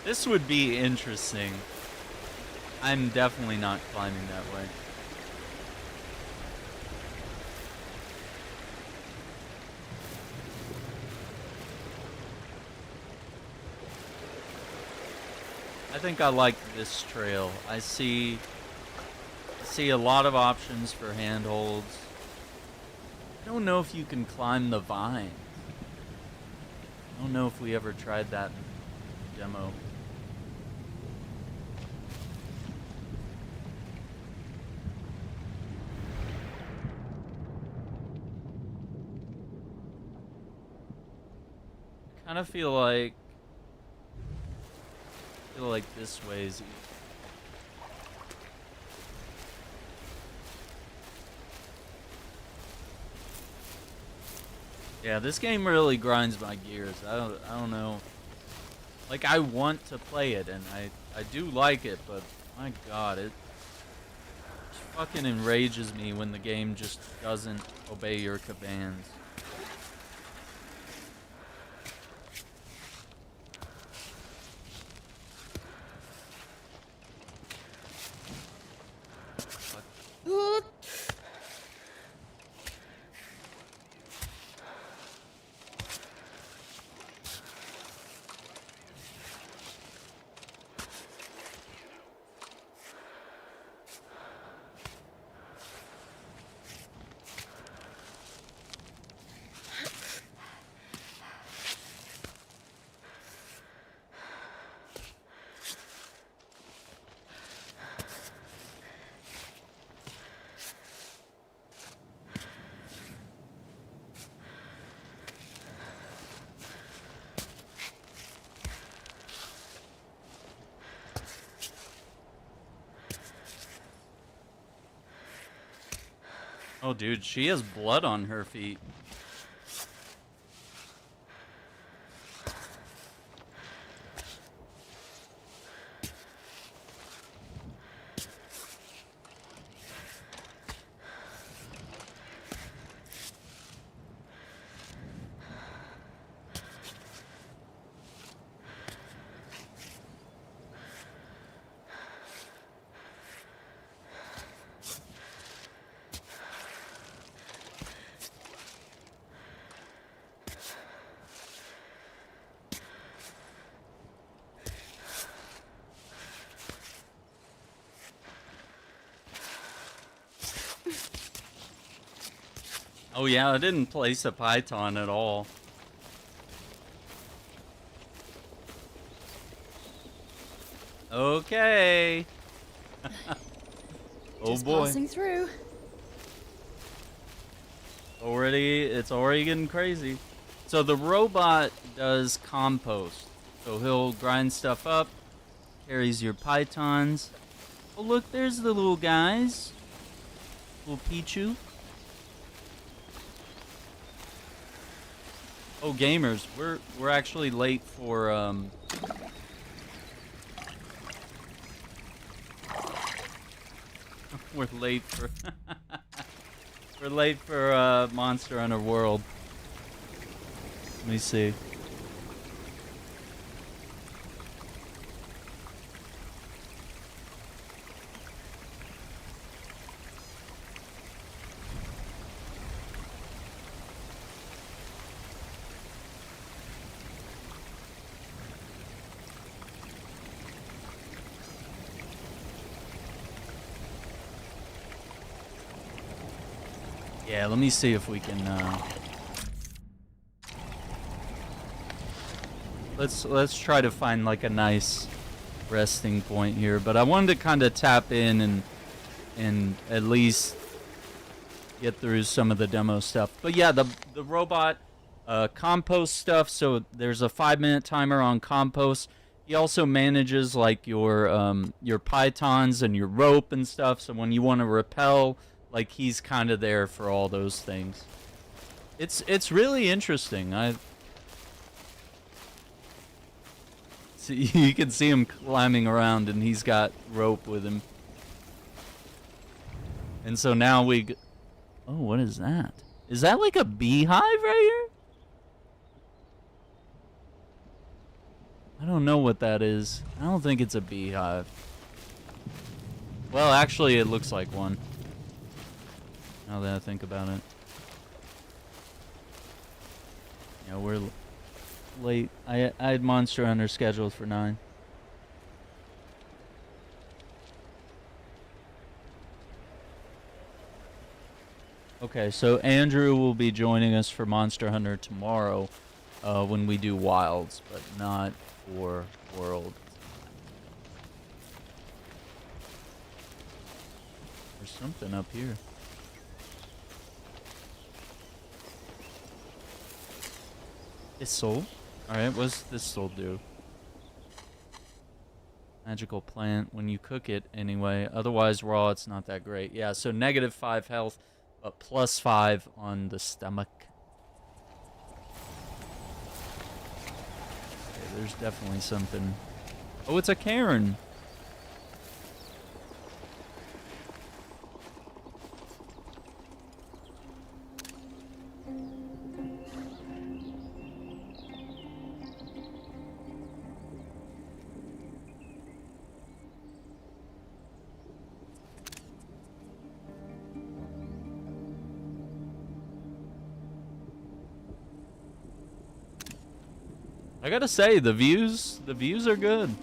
This would be interesting. I'm definitely not climbing that way. I think I like this trail. I see a lot of options for handholds. I don't know if you can climb the vine. I don't know if we ever tried that in demo. I kind of feel like this way is easy. Yeah, this game really grinds my gears. I don't know. Like, I want to play it, and I do like it, but my god, it fucking enrages me when the game just doesn't obey your commands. Oh, dude, she has blood on her feet. Oh yeah, I didn't place a python at all. Okay. Oh Just boy. passing through. It's already getting crazy. So the robot does compost. So he'll grind stuff up, carries your pythons. Oh look, there's the little guys. Little Pichu. Oh, gamers, we're actually late for we're late for we're late for Monster Hunter World. Let me see. Yeah, let me see if we can let's try to find like a nice resting point here, but I wanted to kind of tap in and at least get through some of the demo stuff. But yeah, the robot compost stuff, so there's a 5-minute timer on compost. He also manages like your pythons and your rope and stuff, so when you want to rappel, like he's kind of there for all those things. It's really interesting. You can see him climbing around, and he's got rope with him. And so now oh, what is that? Is that like a beehive right here? I don't know what that is. I don't think it's a beehive. Well, actually, it looks like one. Now that I think about it. Yeah, we're late. I had Monster Hunter scheduled for 9. Okay, so Andrew will be joining us for Monster Hunter tomorrow when we do Wilds, but not for World. There's something up here. Thistle? Alright, what's thistle do? Magical plant when you cook it anyway. Otherwise, raw, it's not that great. Yeah, so -5 health, but +5 on the stomach. there's definitely something. Oh, it's a Cairn. I gotta say, the views are good.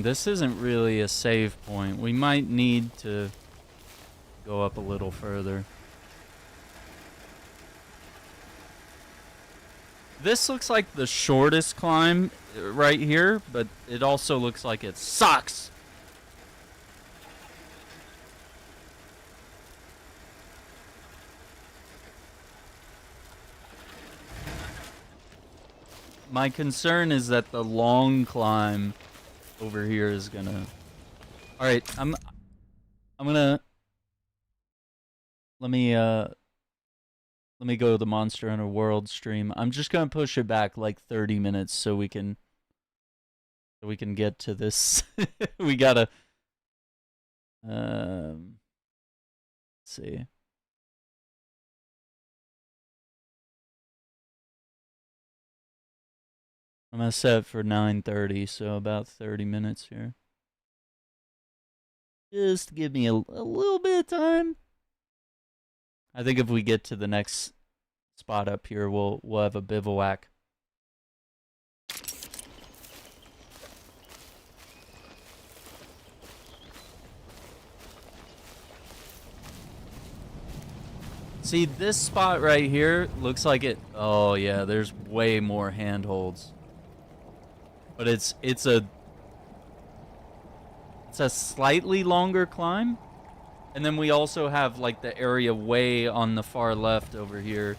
This isn't really a save point. We might need to go up a little further. This looks like the shortest climb right here, but it also looks like it sucks. My concern is that the long climb over here is gonna... Alright, I'm gonna... Let me go to the Monster Hunter World stream. I'm just gonna push it back like 30 minutes so we can get to this. We gotta let's see. I'm gonna set it for 9:30, so about 30 minutes here. Just give me a little bit of time. I think if we get to the next spot up here, we'll have a bivouac. See, this spot right here looks like it... Oh, yeah, there's way more handholds. But it's a slightly longer climb. And then we also have, like, the area way on the far left over here.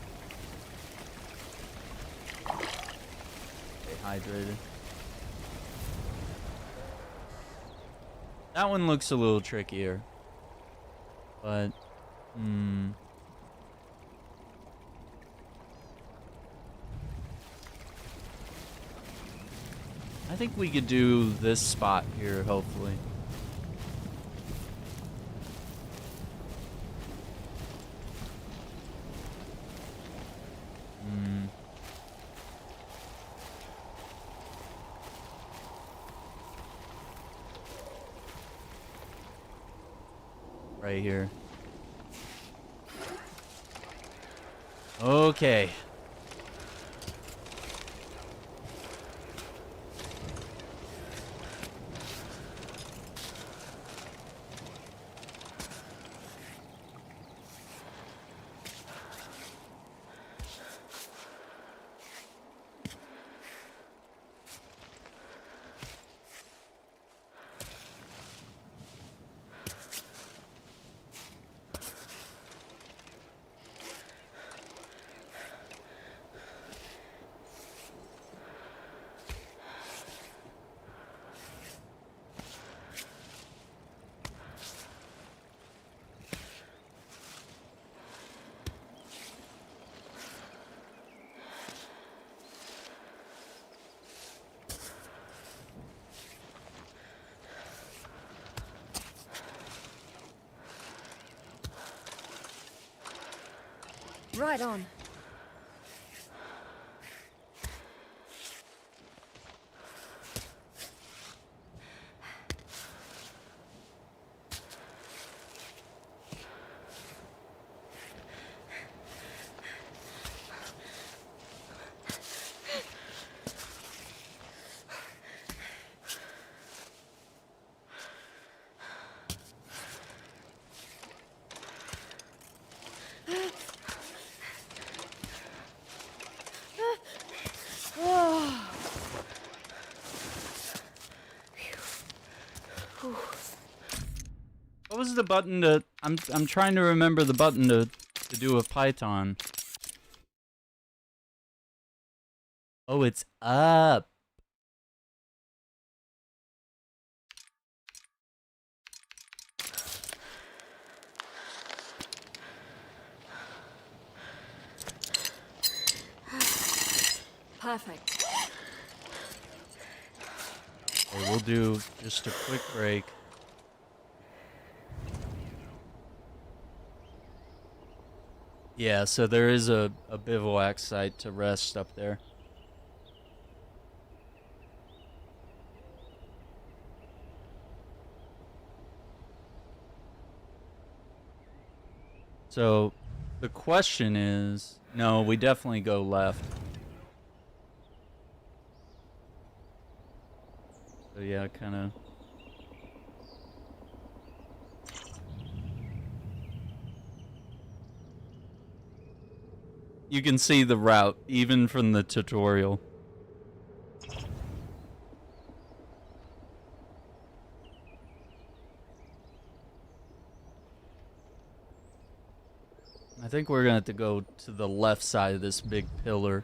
Stay hydrated. That one looks a little trickier. But, I think we could do this spot here, hopefully. Right here. Okay. Right on. the button to... I'm trying to remember the button to do a python. Oh, it's up. Perfect. Okay, we'll do just a quick break. Yeah, so there is a bivouac site to rest up there. So, the question is... No, we definitely go left. So yeah, kind of... You can see the route, even from the tutorial. I think we're gonna have to go to the left side of this big pillar.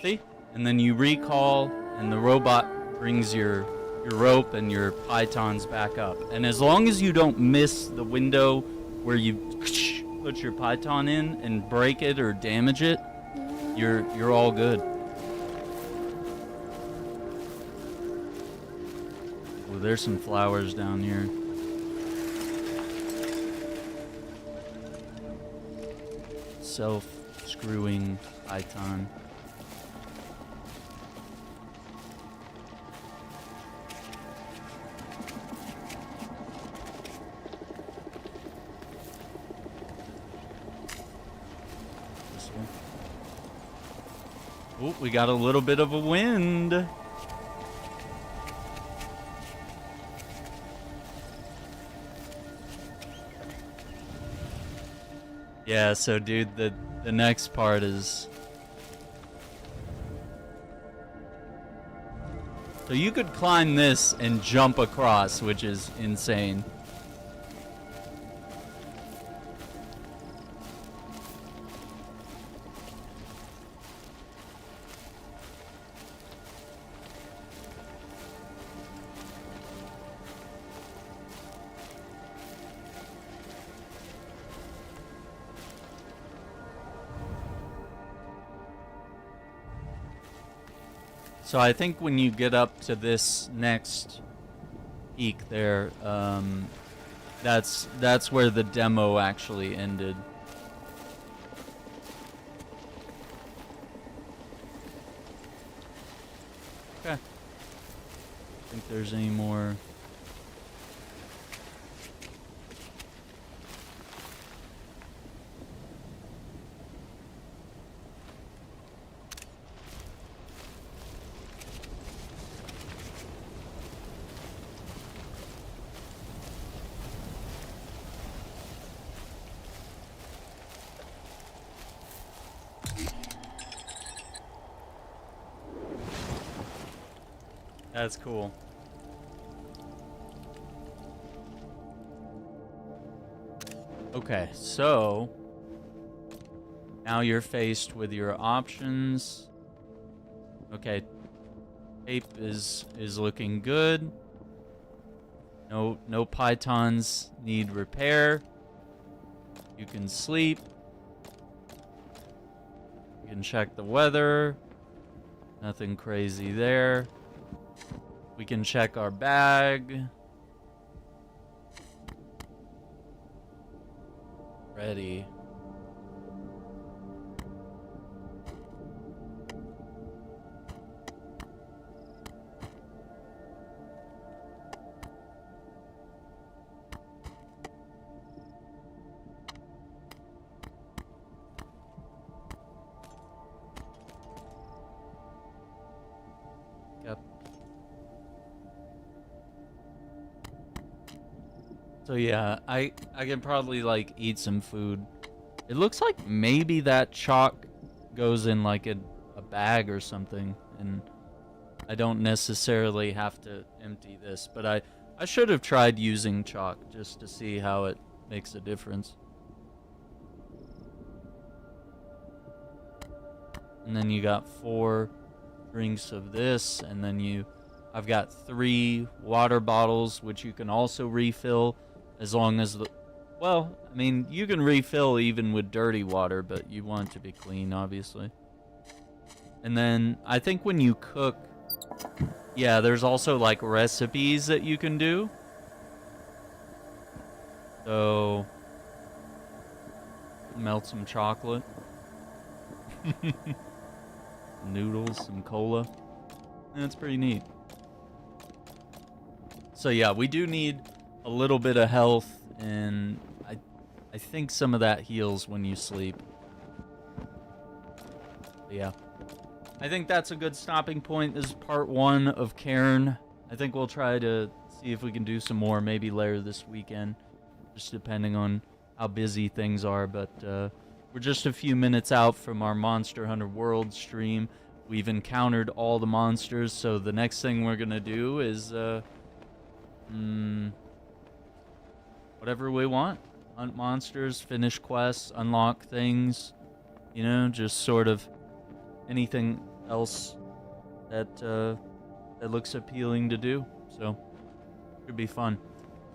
See? And then you recall, and the robot brings your rope and your pitons back up. And as long as you don't miss the window where you put your piton in and break it or damage it, you're all good. Oh, there's some flowers down here. Self-screwing piton. Oh, we got a little bit of a wind. Yeah, so dude, the next part is... So you could climb this and jump across, which is insane. So I think when you get up to this next peak there, that's where the demo actually ended. Okay. I think there's any more. That's cool. Okay, so now you're faced with your options. Okay, tape is looking good. No pitons need repair. You can sleep. You can check the weather. Nothing crazy there. We can check our bag. Ready. Yep. So yeah, I can probably like eat some food. It looks like maybe that chalk goes in like a bag or something, and I don't necessarily have to empty this, but I should have tried using chalk just to see how it makes a difference. And then you got 4 drinks of this, and then I've got 3 water bottles, which you can also refill as long as well, I mean, you can refill even with dirty water, but you want it to be clean, obviously. And then I think when you cook, yeah, there's also like recipes that you can do. So melt some chocolate. Noodles, some cola. That's pretty neat. So yeah, we do need a little bit of health, and I think some of that heals when you sleep. But yeah. I think that's a good stopping point. This is part 1 of Cairn. I think we'll try to see if we can do some more, maybe later this weekend, just depending on how busy things are. But we're just a few minutes out from our Monster Hunter World stream. We've encountered all the monsters, so the next thing we're gonna do is whatever we want. Hunt monsters, finish quests, unlock things, you know, just sort of anything else that that looks appealing to do. So should be fun.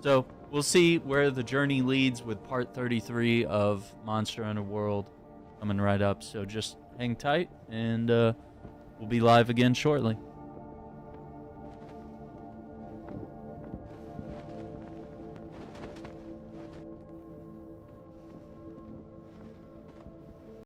So we'll see where the journey leads with part 33 of Monster Hunter World coming right up. So just hang tight, and we'll be live again shortly.